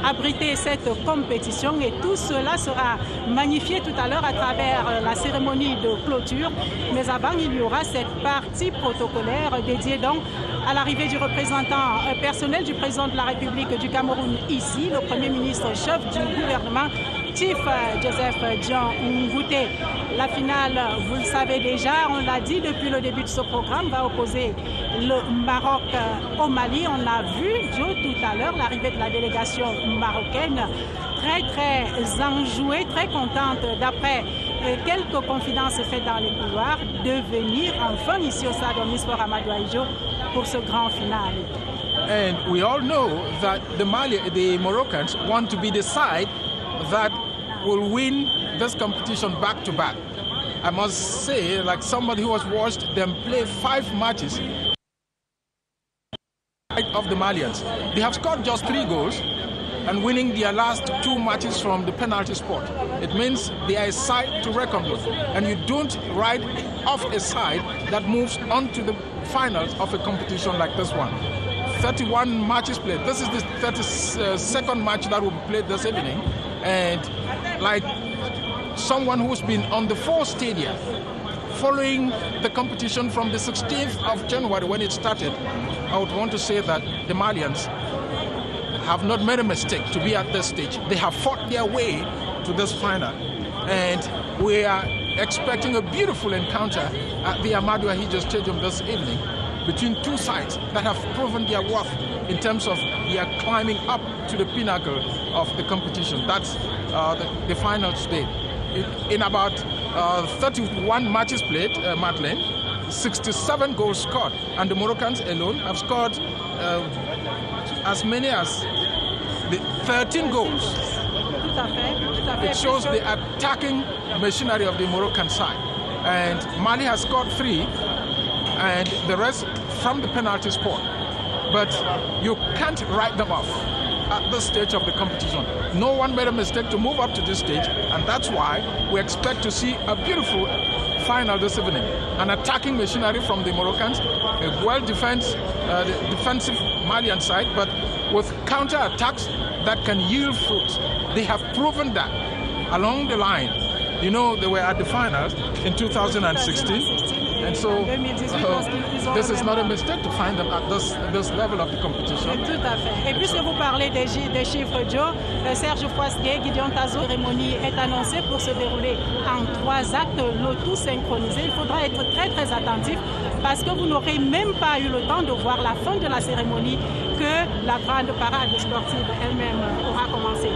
abrité cette compétition, et tout cela sera magnifié tout à l'heure à travers la cérémonie de clôture. Mais avant, il y aura cette partie protocolaire dédiée donc à l'arrivée du représentant personnel du président de la République du Cameroun ici, le Premier ministre chef du gouvernement, Chief Joseph Dion Ngute. La finale, vous le savez déjà, on l'a dit depuis le début de ce programme, va opposer le Maroc au Mali. On a vu, Joe, tout à l'heure, l'arrivée de la délégation marocaine, très enjouée, très contente, d'après quelques confidences faites dans les couloirs, de venir enfin ici au stade Omnisport Amadou Ahidjo pour ce grand final. And we all know that the Moroccans want to be the side that will win this competition back to back. I must say, like somebody who has watched them play 5 matches of the Malians, they have scored just 3 goals and winning their last 2 matches from the penalty spot. It means they are a side to reckon with, and you don't ride off a side that moves on to the finals of a competition like this one. 31 matches played. This is the 32nd match that will be played this evening, and like someone who's been on the 4 stadia following the competition from the 16th of January when it started, I would want to say that the Malians have not made a mistake to be at this stage. They have fought their way to this final, and we are expecting a beautiful encounter at the Amadou Ahidjo Stadium this evening between 2 sides that have proven their worth in terms of their climbing up to the pinnacle of the competition. That's the final stage. In about 31 matches played, Madeleine, 67 goals scored, and the Moroccans alone have scored as many as 13 goals. It shows the attacking machinery of the Moroccan side. And Mali has scored 3, and the rest from the penalty spot. But you can't write them off at this stage of the competition. No one made a mistake to move up to this stage, and that's why we expect to see a beautiful final this evening. An attacking machinery from the Moroccans, a defensive Malian side, but with counter-attacks that can yield fruits. They have proven that along the line. You know, they were at the finals in 2016. And so, this is not a mistake to find them at this level of the competition. Tout à fait. Et puisque vous parlez des chiffres, Joe, Serge Fouasgué, Gideon Tazo, la cérémonie est annoncée pour se dérouler en 3 actes, le tout synchronisé. Il faudra être très très attentif parce que vous n'aurez même pas eu le temps de voir la fin de la cérémonie que la grande parade sportive elle-même aura commencé.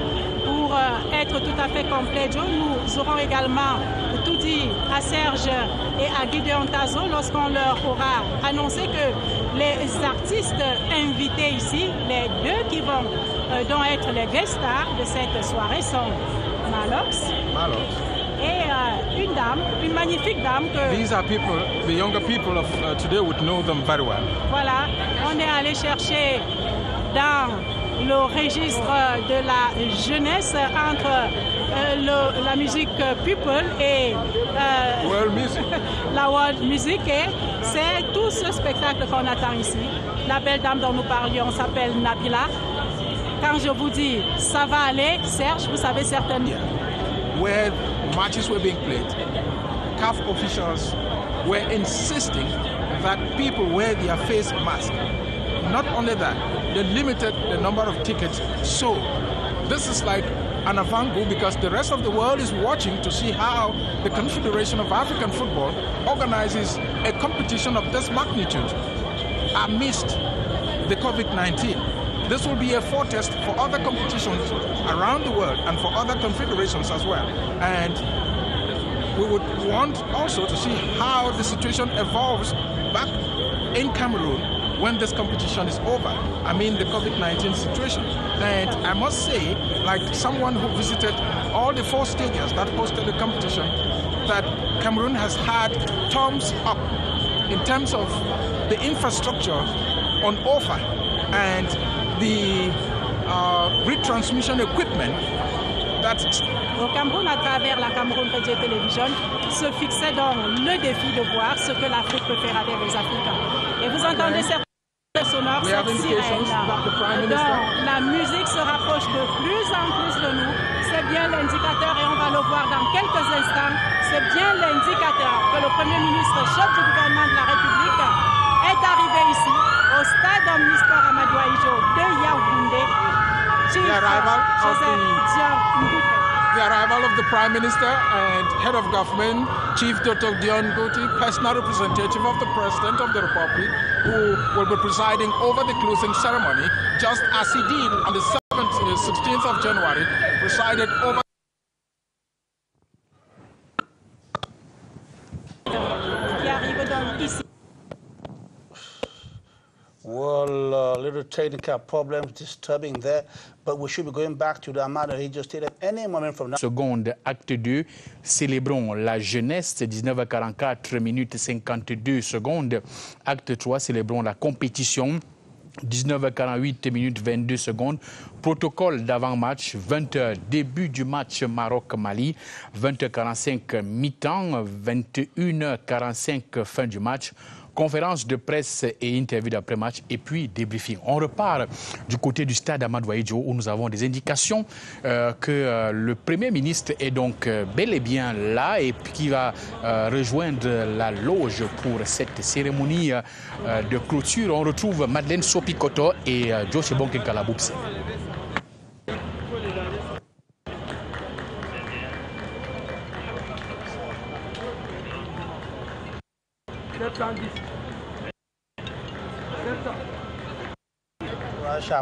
Pour être tout à fait complet, Joe, nous aurons également tout dit à Serge et à Gideon Tazo lorsqu'on leur aura annoncé que les artistes invités ici, les 2 qui vont donc être les guest stars de cette soirée sont Malox et une dame, une magnifique dame que... These are people, the younger people of today would know them very well. Voilà, on est allé chercher dans le registre de la jeunesse entre la musique people et world music. La world music, et c'est tout ce spectacle qu'on attend ici. La belle dame dont nous parlions s'appelle Nabila. Quand je vous dis ça va aller, Serge, vous savez certainement. Where matches were being played, CAF officials were insisting that people wear their face mask. Not only that, they limited the number of tickets. So this is like an avant-garde because the rest of the world is watching to see how the Confederation of African Football organizes a competition of this magnitude amidst the COVID-19. This will be a foretaste for other competitions around the world and for other confederations as well. And we would want also to see how the situation evolves back in Cameroon when this competition is over. I mean the COVID-19 situation. And I must say, like someone who visited all the 4 stadiums that hosted the competition, that Cameroon has had thumbs up in terms of the infrastructure on offer and the retransmission equipment. Au Cameroun, à travers la Cameroun Radio Television, se fixait donc le défi de voir ce que l'Afrique peut faire avec les Africains. Et vous entendez certains sonores, cette sirène. Donc, la musique se rapproche de plus en plus de nous. C'est bien l'indicateur, et on va le voir dans quelques instants, c'est bien l'indicateur que le Premier ministre, chef du gouvernement de la République, est arrivé ici, au stade omnisport Amadou Ahidjo de Yaoundé. The arrival of the Prime Minister and Head of Government, Chief Dr. Dion Ngouti, personal representative of the President of the Republic, who will be presiding over the closing ceremony, just as he did on the 16th of January, presided over. Qui arrive donc ici. Well, little technical problems disturbing there, but we should be going back to the Ahmadou Ahidjo Stadium any moment from now. Seconde, acte 2, célébrons la jeunesse, 19h44 minutes 52 secondes. Acte 3, célébrons la compétition. 19h48 minutes 22 secondes. Protocole d'avant-match, 20h, début du match Maroc-Mali, 20h45 mi-temps, 21h45 fin du match. Conférence de presse et interview d'après-match et puis débriefing. On repart du côté du stade Ahmadou Ahidjo où nous avons des indications que le Premier ministre est donc bel et bien là et qui va rejoindre la loge pour cette cérémonie de clôture. On retrouve Madeleine Sopikoto et Josh Bonke Kalaboupse.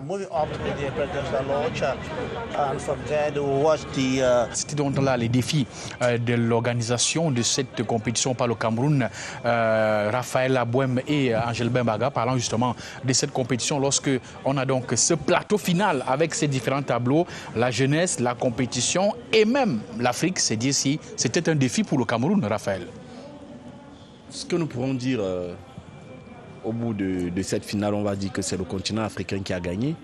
Moving up to the presidential lodge, and from there to watch the. C'était donc là les défis de l'organisation de cette compétition par le Cameroun. Raphaël Abouem et Angel Bembaga parlant justement de cette compétition lorsque on a donc ce plateau final avec ces différents tableaux, la jeunesse, la compétition et même l'Afrique. C'est dire si c'était un défi pour le Cameroun, Raphaël. Ce que nous pourrons dire au bout de cette finale, on va dire que c'est le continent africain qui a gagné.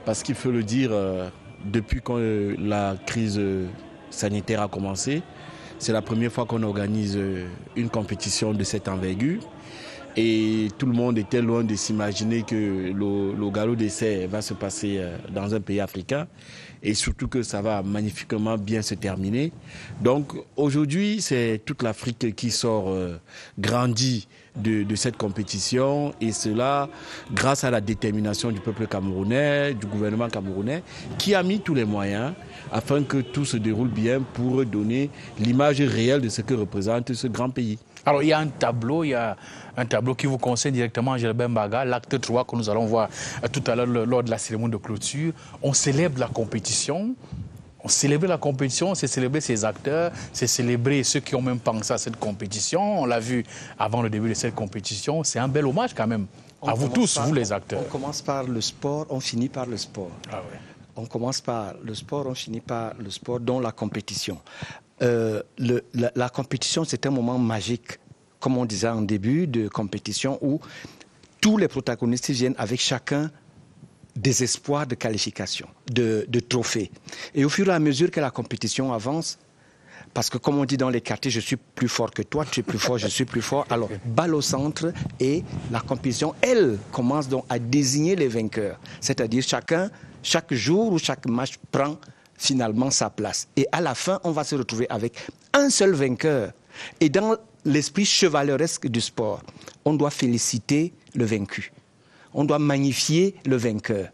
Parce qu'il faut le dire, depuis que la crise sanitaire a commencé, c'est la première fois qu'on organise une compétition de cette envergure. Et tout le monde était loin de s'imaginer que le galop d'essai va se passer dans un pays africain. Et surtout que ça va magnifiquement bien se terminer. Donc aujourd'hui, c'est toute l'Afrique qui sort grandie de cette compétition. Et cela grâce à la détermination du peuple camerounais, du gouvernement camerounais, qui a mis tous les moyens afin que tout se déroule bien pour donner l'image réelle de ce que représente ce grand pays. Alors, il y a un tableau qui vous concerne directement, Angel Bembaga, l'acte 3 que nous allons voir tout à l'heure lors de la cérémonie de clôture. On célèbre la compétition. C'est célébrer ses acteurs, c'est célébrer ceux qui ont même pensé à cette compétition. On l'a vu avant le début de cette compétition. C'est un bel hommage quand même à vous tous, vous les acteurs. On commence par le sport, on finit par le sport. Ah ouais. On commence par le sport, on finit par le sport, dont la compétition. La compétition, c'est un moment magique, comme on disait en début de compétition, où tous les protagonistes viennent avec chacun des espoirs de qualification, de trophées. Et au fur et à mesure que la compétition avance, parce que comme on dit dans les quartiers, je suis plus fort que toi, tu es plus fort, je suis plus fort. Alors, balle au centre et la compétition, elle, commence donc à désigner les vainqueurs. C'est-à-dire chaque jour ou chaque match prend finalement sa place. Et à la fin, on va se retrouver avec un seul vainqueur. Et dans l'esprit chevaleresque du sport, on doit féliciter le vaincu. On doit magnifier le vainqueur.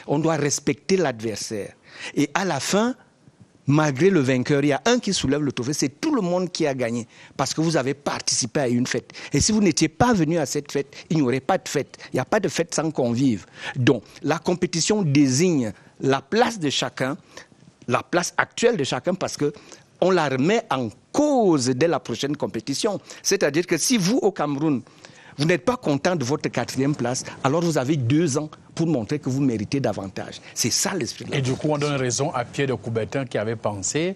On doit respecter l'adversaire. Et à la fin, malgré le vainqueur, il y a un qui soulève le trophée. C'est tout le monde qui a gagné parce que vous avez participé à une fête. Et si vous n'étiez pas venu à cette fête, il n'y aurait pas de fête. Il n'y a pas de fête sans convive. Donc, la compétition désigne la place de chacun, la place actuelle de chacun, parce qu'on la remet en cause dès la prochaine compétition. C'est-à-dire que si vous, au Cameroun, vous n'êtes pas content de votre 4e place, alors vous avez 2 ans pour montrer que vous méritez davantage. C'est ça l'esprit de la compétition. Et du coup, on donne raison à Pierre de Coubertin qui avait pensé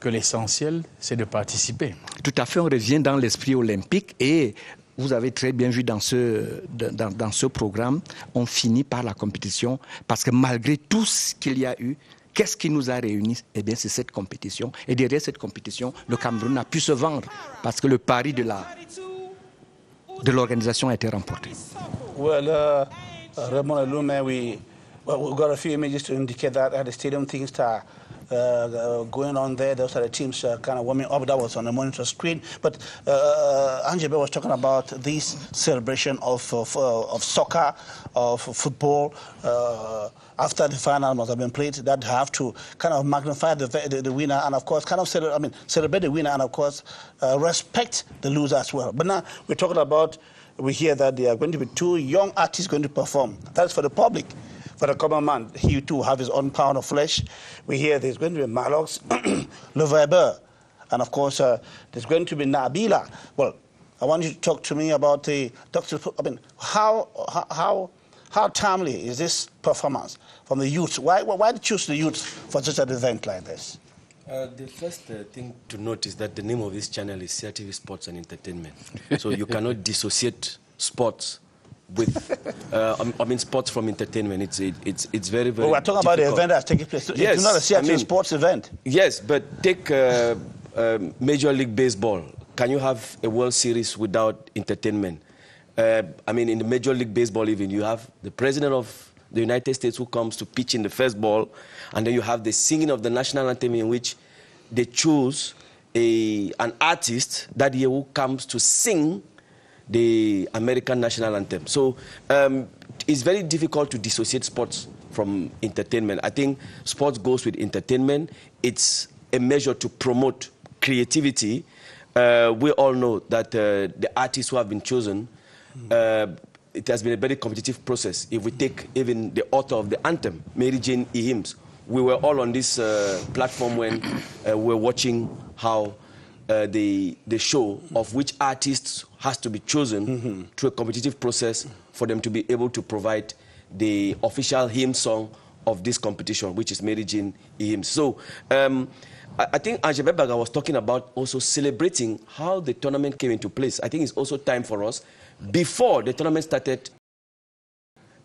que l'essentiel, c'est de participer. Tout à fait, on revient dans l'esprit olympique et vous avez très bien vu dans ce programme, on finit par la compétition parce que malgré tout ce qu'il y a eu, qu'est-ce qui nous a réunis? Eh bien, c'est cette compétition. Et derrière cette compétition, le Cameroun a pu se vendre parce que le pari de l'organisation a été remporté. Well, Raymond Alume, we got a few images to indicate that at the stadium things are going on there. Those are the teams kind of warming up. That was on the monitor screen. But Angebe was talking about this celebration of soccer, of football. After the final must have been played, that have to kind of magnify the winner and, of course, kind of celebrate the winner and, of course, respect the loser as well. But now we're talking about, we hear that there are going to be 2 young artists going to perform. That's for the public. For the common man, he too have his own pound of flesh. We hear there's going to be Malox, Le Weber, and, of course, there's going to be Nabila. Well, I want you to talk to me about how timely is this performance from the youth? Why choose the youth for such an event like this? The first thing to note is that the name of this channel is CRTV Sports and Entertainment. So you cannot dissociate sports with, sports from entertainment. It's very, very. Well, we're talking about the event that's taking place. Yes, it's not a CRTV sports event. Yes, but take Major League Baseball. Can you have a World Series without entertainment? In the Major League Baseball even, you have the president of the United States who comes to pitch in the first ball, and then you have the singing of the national anthem in which they choose an artist that year who comes to sing the American national anthem. So it's very difficult to dissociate sports from entertainment. I think sports goes with entertainment. It's a measure to promote creativity. We all know that the artists who have been chosen, it has been a very competitive process. If we take even the author of the anthem, Mary Jane Ehims, we were all on this platform when we were watching how the show of which artists has to be chosen through a competitive process for them to be able to provide the official hymn song of this competition, which is Mary Jane Ehims. So I think Angel Bebaga was talking about also celebrating how the tournament came into place. I think it's also time for us, before the tournament started,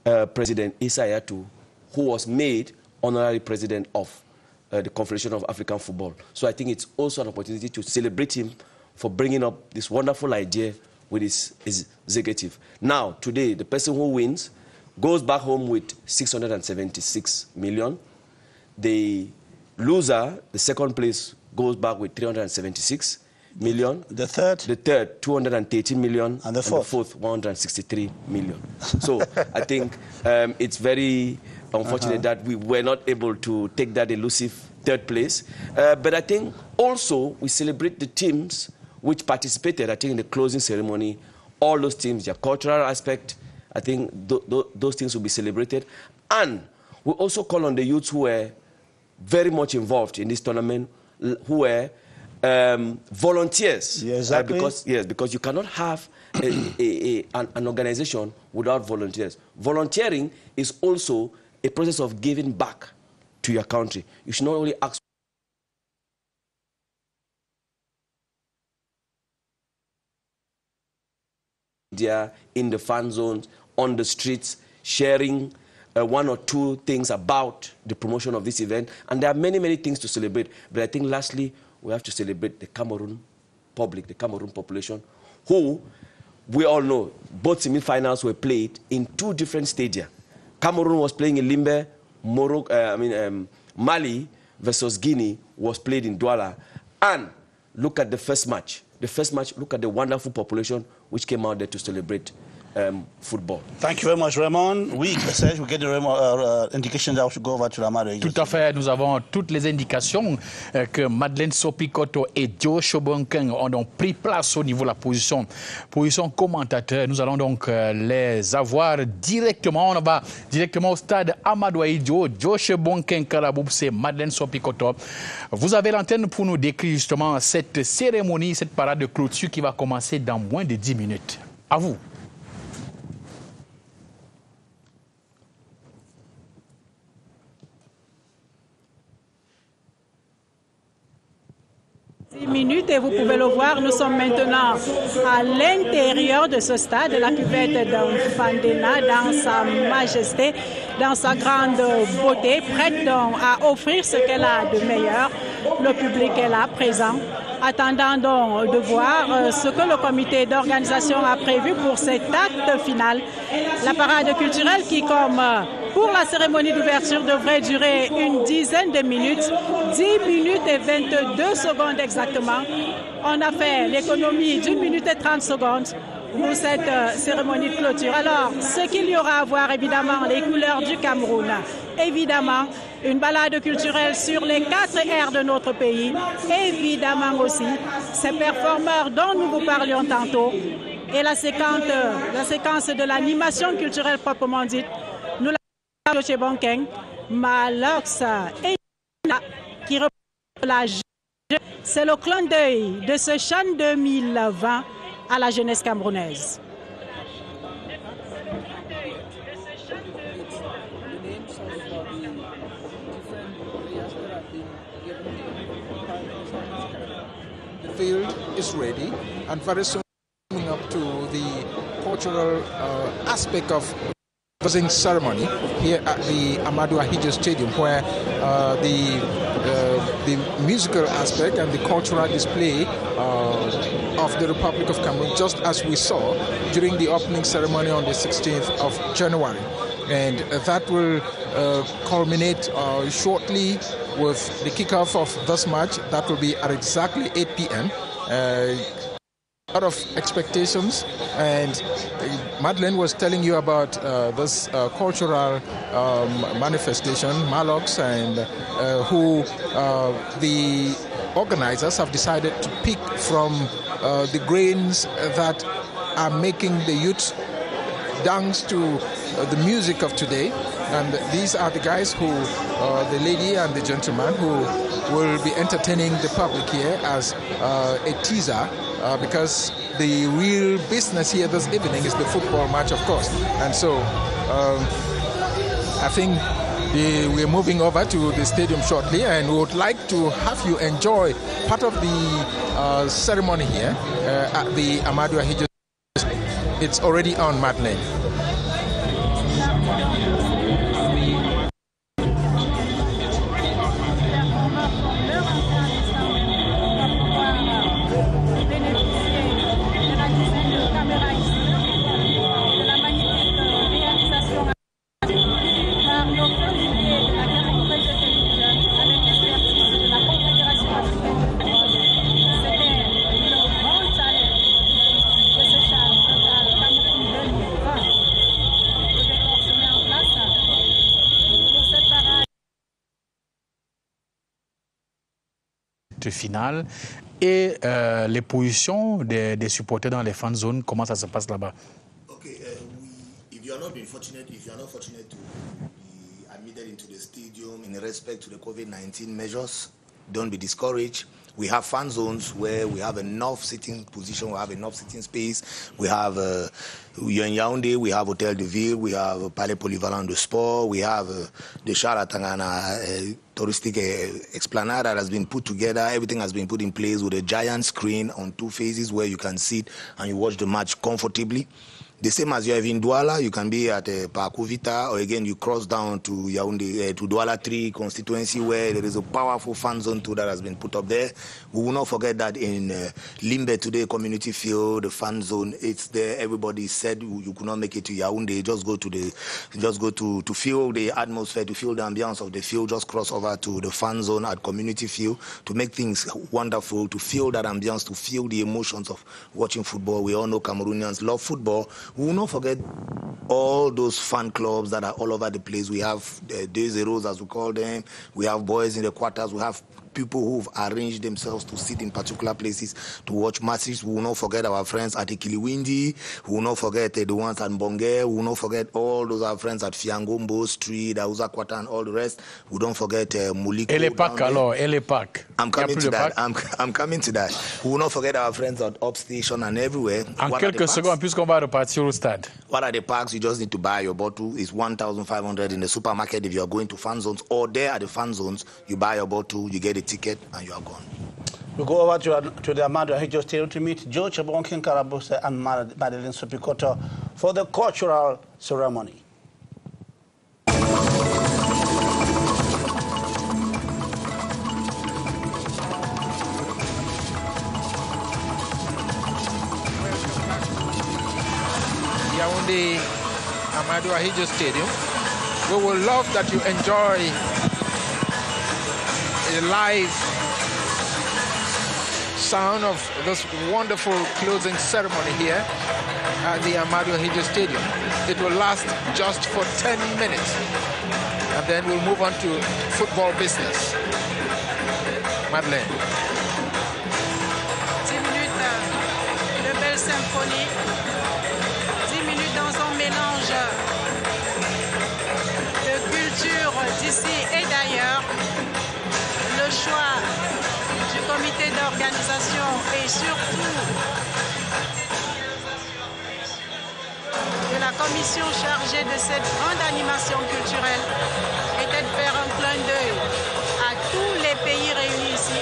President Issa Hayatou, who was made honorary president of the Confederation of African Football. So I think it's also an opportunity to celebrate him for bringing up this wonderful idea with his executive. Now, today, the person who wins goes back home with 676 million. The loser, the second place, goes back with 376 million. The third? The third, 213 million. And the fourth? And the fourth, 163 million. So I think it's very unfortunate that we were not able to take that elusive third place. But I think also we celebrate the teams which participated, I think, in the closing ceremony. All those teams, their cultural aspect, I think those things will be celebrated. And we also call on the youths who were very much involved in this tournament, who were volunteers. Yeah, exactly. Because you cannot have an organization without volunteers. Volunteering is also a process of giving back to your country. You should not only ask in the fan zones, on the streets, sharing one or two things about the promotion of this event. And there are many, many things to celebrate. But I think lastly, we have to celebrate the Cameroon public, the Cameroon population, who, we all know, both semi-finals were played in two different stadia. Cameroon was playing in Limbe, Mali versus Guinea was played in Douala. And look at the first match. The first match, look at the wonderful population which came out there to celebrate football. Thank you very much, Raymond. Oui, Serge, we get the indication that we should go over to Amado. Tout à fait. Nous avons toutes les indications que Madeleine Sopikoto et Josh Bonkeng ont donc pris place au niveau de la position commentateur. Nous allons donc les avoir directement. On va directement au stade Amadou Ahidjo. Josh Bonkeng Karaboub, c'est Madeleine Sopikoto. Vous avez l'antenne pour nous décrire justement cette cérémonie, cette parade de clôture qui va commencer dans moins de 10 minutes. À vous. Minutes et vous pouvez le voir, nous sommes maintenant à l'intérieur de ce stade, la cuvette d'Fandena dans sa majesté, dans sa grande beauté, prête donc à offrir ce qu'elle a de meilleur. Le public est là, présent, attendant donc de voir ce que le comité d'organisation a prévu pour cet acte final. La parade culturelle qui, comme pour la cérémonie d'ouverture, devrait durer une dizaine de minutes, 10 minutes et 22 secondes exactement. On a fait l'économie d'1 minute et 30 secondes pour cette cérémonie de clôture. Alors, ce qu'il y aura à voir, évidemment, les couleurs du Cameroun, évidemment, une balade culturelle sur les 4 airs de notre pays, évidemment aussi, ces performeurs dont nous vous parlions tantôt, et la séquence de l'animation culturelle proprement dite. Nous l'avons chez Bonkeng, Malox et qui reprend la. C'est le clin d'œil de ce Chan 2020 à la jeunesse camerounaise. The field is ready, and very soon coming up to the cultural aspect of closing ceremony here at the Amadou Ahidjo Stadium, where the musical aspect and the cultural display of the Republic of Cameroon, just as we saw during the opening ceremony on the 16th of January. And that will culminate shortly with the kickoff of this match. That will be at exactly 8 p.m. A lot of expectations, and Madeleine was telling you about this cultural manifestation, Malox, and who the organizers have decided to pick from the grains that are making the youth dance to the music of today. And these are the guys who, the lady and the gentleman, who will be entertaining the public here as a teaser, because the real business here this evening is the football match, of course. And so I think we're moving over to the stadium shortly, and we would like to have you enjoy part of the ceremony here at the Amadou Ahidjo. It's already on, Madeleine. Finale et les positions des supporters dans les fan zones, comment ça se passe là-bas? Okay, if you are not fortunate to be admitted into the stadium in respect to the COVID-19 measures, don't be discouraged. We have fan zones where we have enough sitting position, we have enough sitting space. We have, you're in Yaoundé, we have Hotel de Ville, we have Palais Polyvalent de Sport, we have the Shara Tangana touristic esplanade that has been put together. Everything has been put in place with a giant screen on two phases where you can sit and you watch the match comfortably. The same as you have in Douala, you can be at Parcours Vita, or again you cross down to Yaoundé, to Douala 3 constituency, where there is a powerful fan zone too that has been put up there. We will not forget that in Limbe today, community field, the fan zone, it's there. Everybody said you could not make it to Yaoundé. Just go to feel the atmosphere, to feel the ambience of the field. Just cross over to the fan zone at community field to make things wonderful, to feel that ambience, to feel the emotions of watching football. We all know Cameroonians love football. We will not forget all those fan clubs that are all over the place. We have Day Zeros, as we call them. We have boys in the quarters. We have people who've arranged themselves to sit in particular places to watch matches. We will not forget our friends at Ikiliwindi. We will not forget the ones at Mbonge. We will not forget all those our friends at Fiangombo Street, Auza Kwata, and all the rest. We don't forget Muliko. Elepak. I'm coming to that. I'm coming to that. We will not forget our friends at Upstation and everywhere. En quelques secondes, puisqu'on va repartir au stade. What are the parks? You just need to buy your bottle. It's 1,500 in the supermarket if you are going to fan zones, or there at the fan zones, you buy your bottle, you get a ticket, and you are gone. We go over to the Amadou Ahidjo Stadium to meet George Bonkin Karabuse and Madeleine Sopikoto for the cultural ceremony. Yaoundé Amadou Ahidjo Stadium. We will love that you enjoy a live sound of this wonderful closing ceremony here at the Amadou Ahidjo Stadium. It will last just for 10 minutes, and then we'll move on to football business. Madeleine. 10 minutes de belle symphonie. 10 minutes dans un mélange de culture d'ici et d'ailleurs. Le choix du comité d'organisation et surtout la commission chargée de cette grande animation culturelle était de faire un clin d'œil à tous les pays réunis ici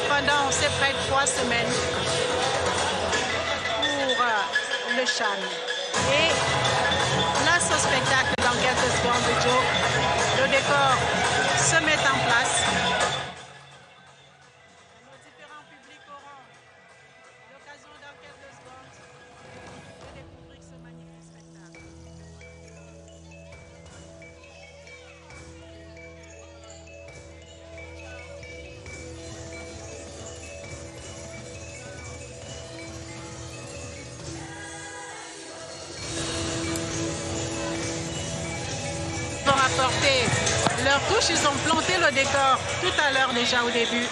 pendant ces près de 3 semaines pour le Chan. Et place au spectacle dans quelques secondes de Joe. Le décor se met en place. Nos différents publics auront l'occasion dans quelques secondes de découvrir ce magnifique spectacle. Apporter leur touche, ils ont planté le décor tout à l'heure déjà au début.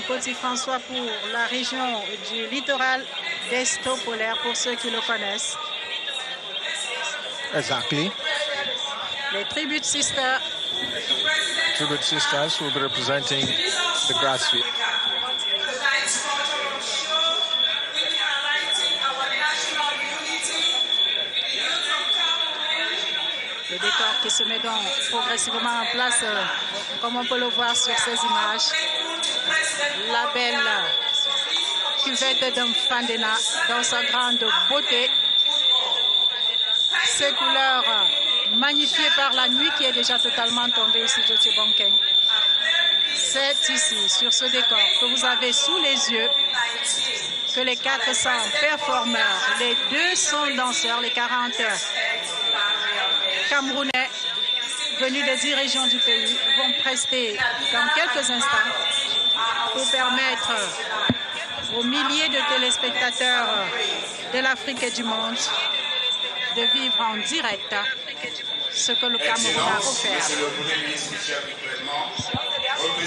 Petit François pour la région du littoral d'Esto polaire pour ceux qui le connaissent. Exactly. Les Tribute Sisters. Tribute Sisters will be representing the grassroots. Le décor qui se met donc progressivement en place, comme on peut le voir sur ces images. La belle cuvette d'un Fandena dans sa grande beauté. Ces couleurs magnifiées par la nuit qui est déjà totalement tombée ici de Tchibonken. C'est ici, sur ce décor, que vous avez sous les yeux que les 400 performeurs, les 200 danseurs, les 40 Camerounais venus des 10 régions du pays vont prester dans quelques instants pour permettre aux milliers de téléspectateurs de l'Afrique et du monde de vivre en direct ce que le Cameroun a offert.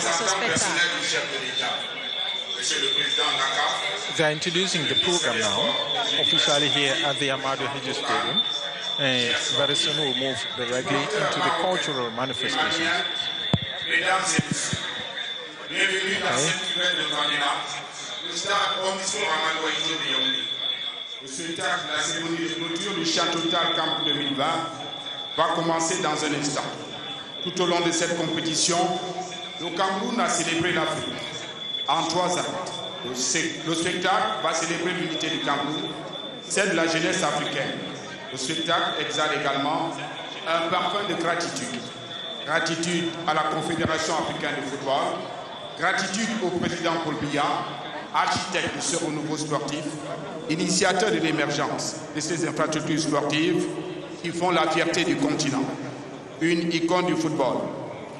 Ce spectacle. They're introducing the program now, officially here at the Amadou Ahidjo Stadium. And very soon we'll move directly into the cultural manifestations. Bienvenue dans cette cuvette de Fandena, le stade Omnisport Amadou Ahidjo de Yaoundé. Le spectacle de la cérémonie de clôture du Chant Total Camp 2020 va commencer dans un instant. Tout au long de cette compétition, le Cameroun a célébré l'Afrique en 3 actes. Le spectacle va célébrer l'unité du Cameroun, celle de la jeunesse africaine. Le spectacle exhale également un parfum de gratitude. Gratitude à la Confédération africaine de football, gratitude au président Paul Biya, architecte de ce renouveau sportif, initiateur de l'émergence de ces infrastructures sportives qui font la fierté du continent. Une icône du football.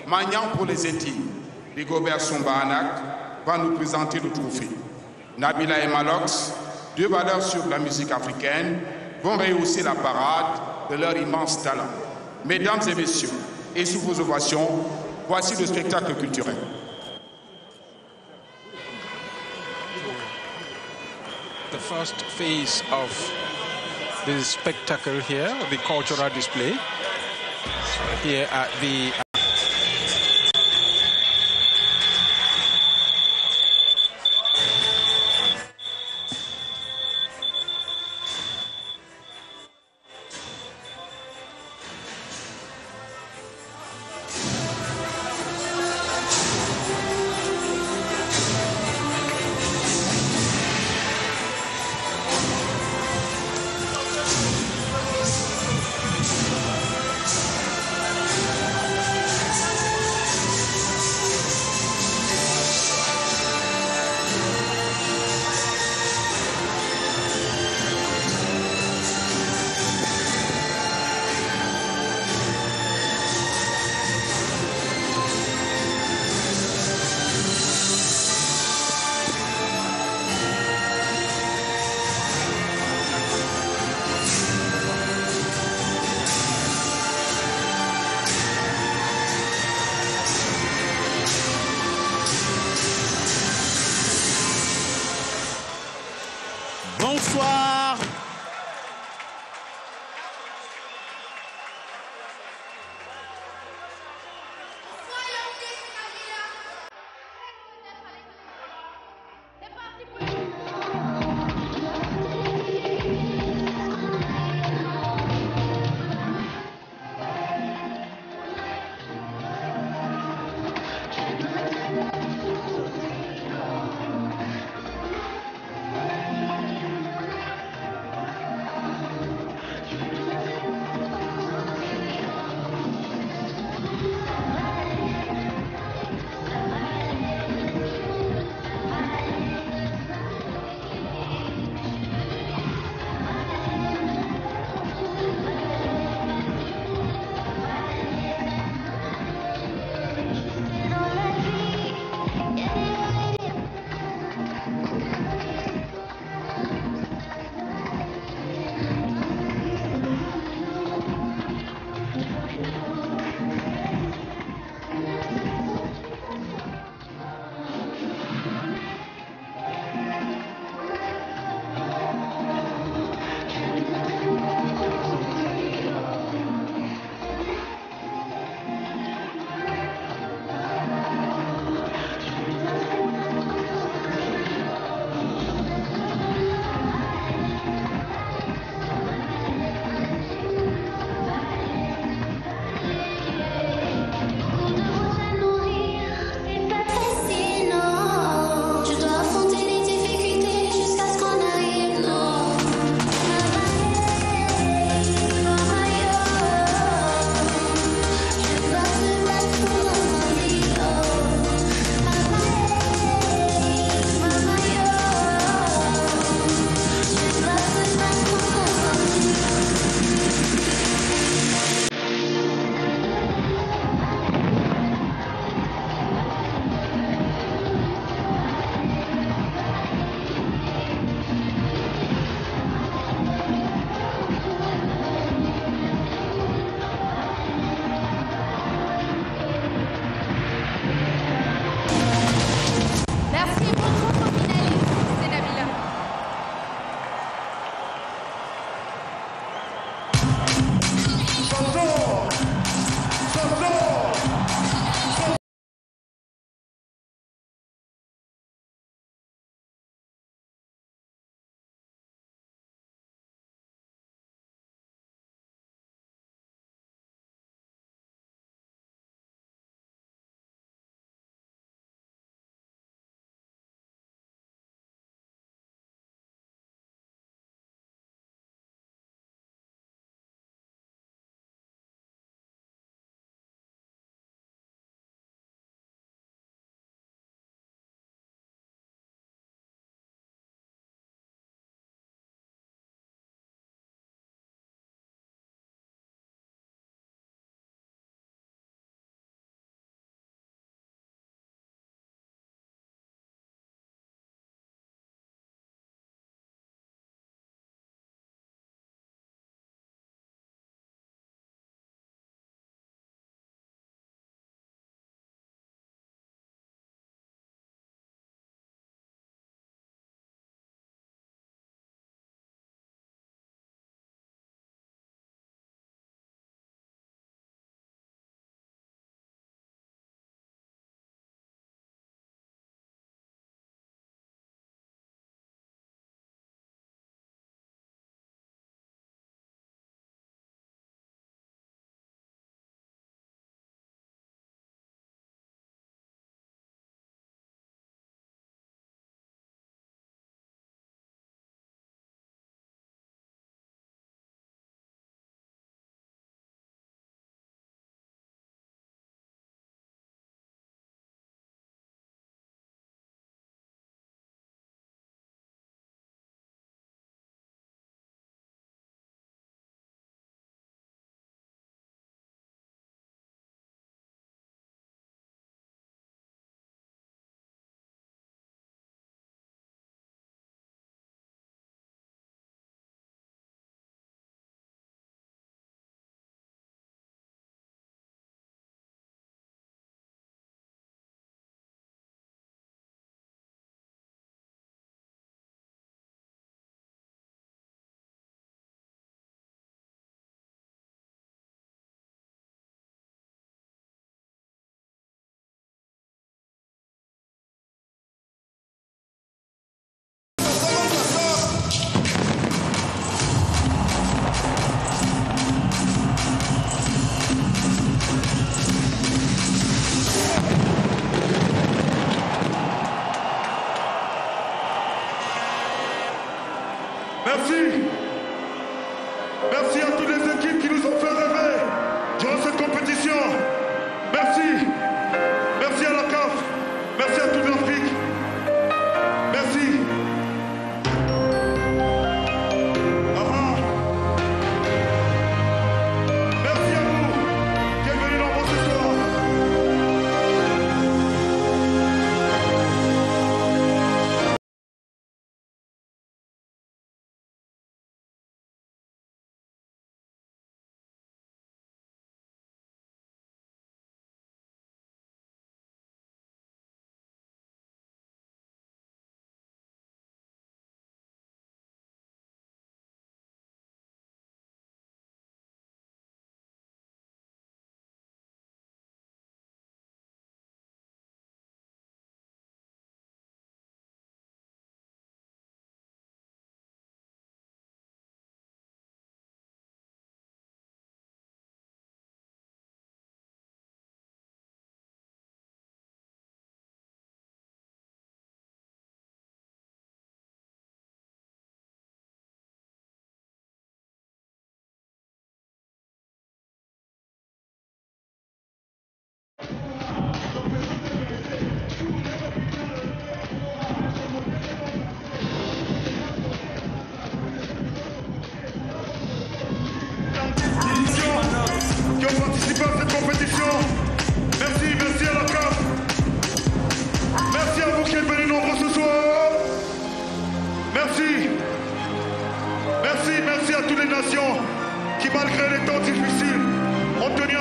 Magnant pour les intimes, Rigobert Somba-Anak va nous présenter le trophée. Nabila et Malox, 2 valeurs sur la musique africaine, vont rehausser la parade de leur immense talent. Mesdames et messieurs, et sous vos ovations, voici le spectacle culturel. The first phase of the spectacle here, the cultural display, here at the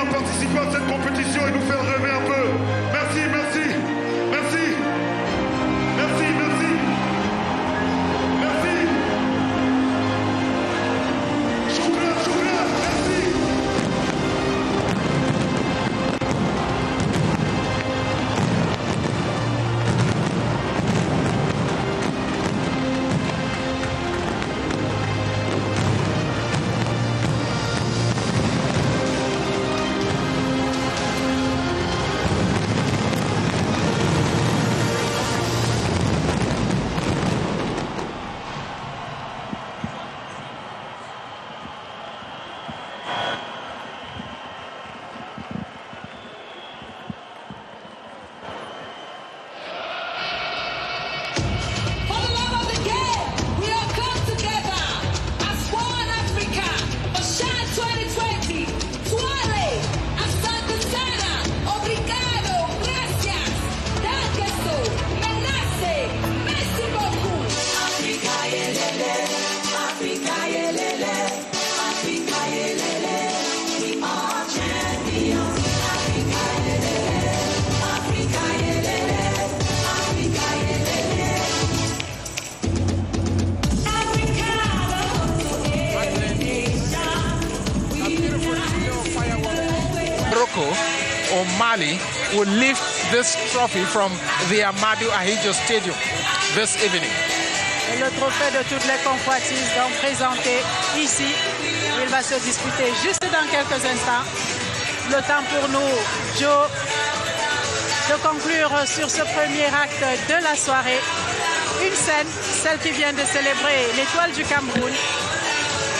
à participer à cette compétition et nous faire rêver un peu. Merci, merci, merci, merci, merci, merci. Choukran, choukran, merci. Or Mali will lift this trophy from the Amadou Ahidjo Stadium this evening. Et le trophée de toutes les convoitises donc présenté ici. Il va se disputer juste dans quelques instants. Le temps pour nous, Joe, de conclure sur ce premier acte de la soirée. Une scène, celle qui vient de célébrer l'étoile du Cameroun.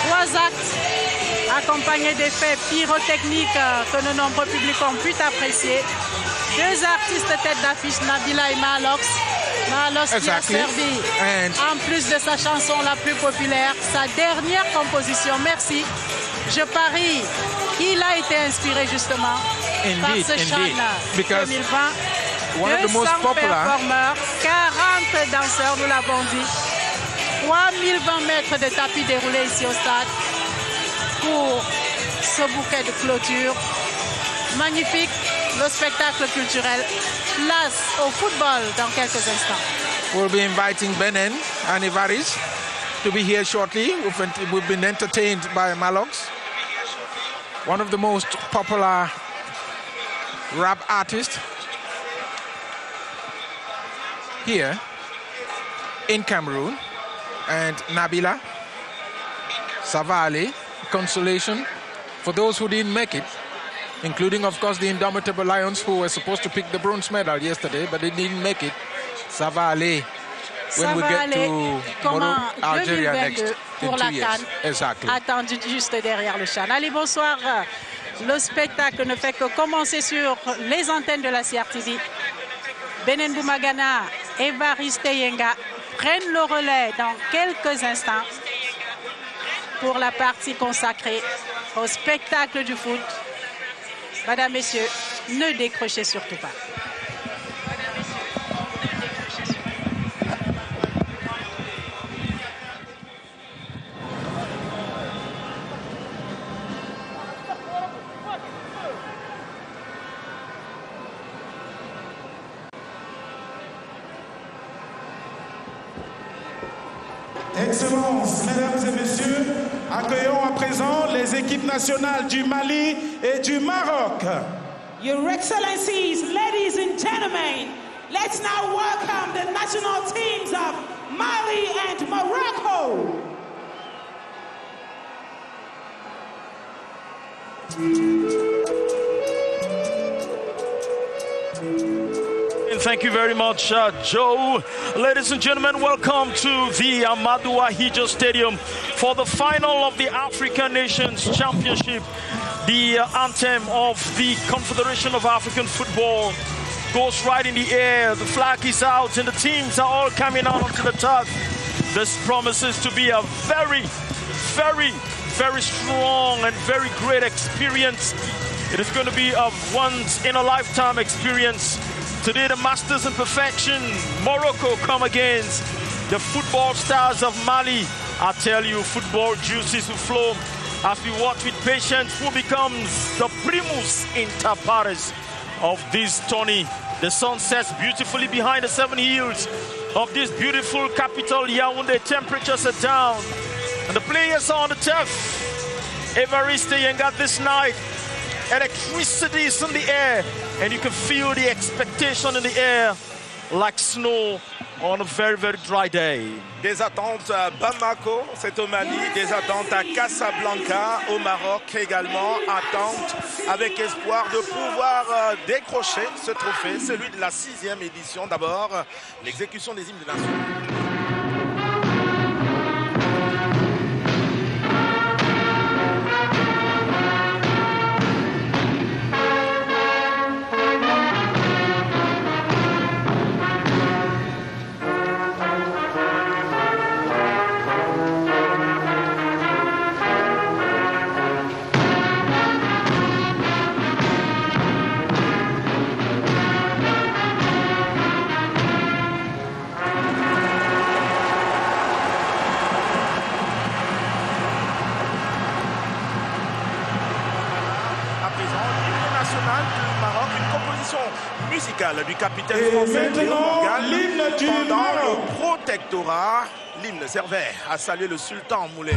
3 actes accompagnés d'effets pyrotechniques que de nombreux publics ont pu apprécier. 2 artistes tête d'affiche, Nabila et Mahalox. Mahalox qui a servi, en plus de sa chanson la plus populaire, sa dernière composition, Merci. Je parie qu'il a été inspiré justement par ce chant 2020. One of the most 200 popular performeurs, 40 danseurs, nous l'avons dit. 3020 mètres de tapis déroulés ici au stade pour ce bouquet de clôture. Magnifique, le spectacle culturel. Place au football dans quelques instants. We'll be inviting Benin and Ivaris to be here shortly. We've been entertained by Malox, one of the most popular rap artists here in Cameroon, and Nabila, Savali, consolation for those who didn't make it, including, of course, the Indomitable Lions, who were supposed to pick the bronze medal yesterday, but they didn't make it. Savali, when we get to Algeria next pour in 2 la years. CAN, Exactly. attendu juste derrière le CHAN. Allez, bonsoir. Le spectacle ne fait que commencer sur les antennes de la CRTV. Benin Boumagana et Evariste Yenga prennent le relais dans quelques instants pour la partie consacrée au spectacle du foot. Madame, Messieurs, ne décrochez surtout pas. Excellences, mesdames et messieurs, accueillons à présent les équipes nationales du Mali et du Maroc. Your Excellencies, ladies and gentlemen, let's now welcome the national teams of Mali and Morocco. Thank you very much, Joe. Ladies and gentlemen, welcome to the Amadou Ahidjo Stadium for the final of the African Nations Championship. The anthem of the Confederation of African Football goes right in the air. The flag is out and the teams are all coming out onto the turf. This promises to be a very, very, very strong and very great experience. It is going to be a once-in-a-lifetime experience. Today, the masters in perfection, Morocco, come against the football stars of Mali. I tell you, football juices will flow as we watch with patience who becomes the primus inter pares of this tourney. The sun sets beautifully behind the 7 hills of this beautiful capital, Yaoundé. Temperatures are down, and the players are on the turf. Evariste Yenga this night. Electricity is in the air, and you can feel the expectation in the air like snow on a very, very dry day. Des attentes à Bamako, c'est au Mali, des attentes à Casablanca, au Maroc également, attentes avec espoir de pouvoir décrocher ce trophée, celui de la 6e édition. D'abord, l'exécution des hymnes de nation. Musicale du capitaine français Léon Morgan pendant le protectorat. L'hymne servait à saluer le sultan Moulay.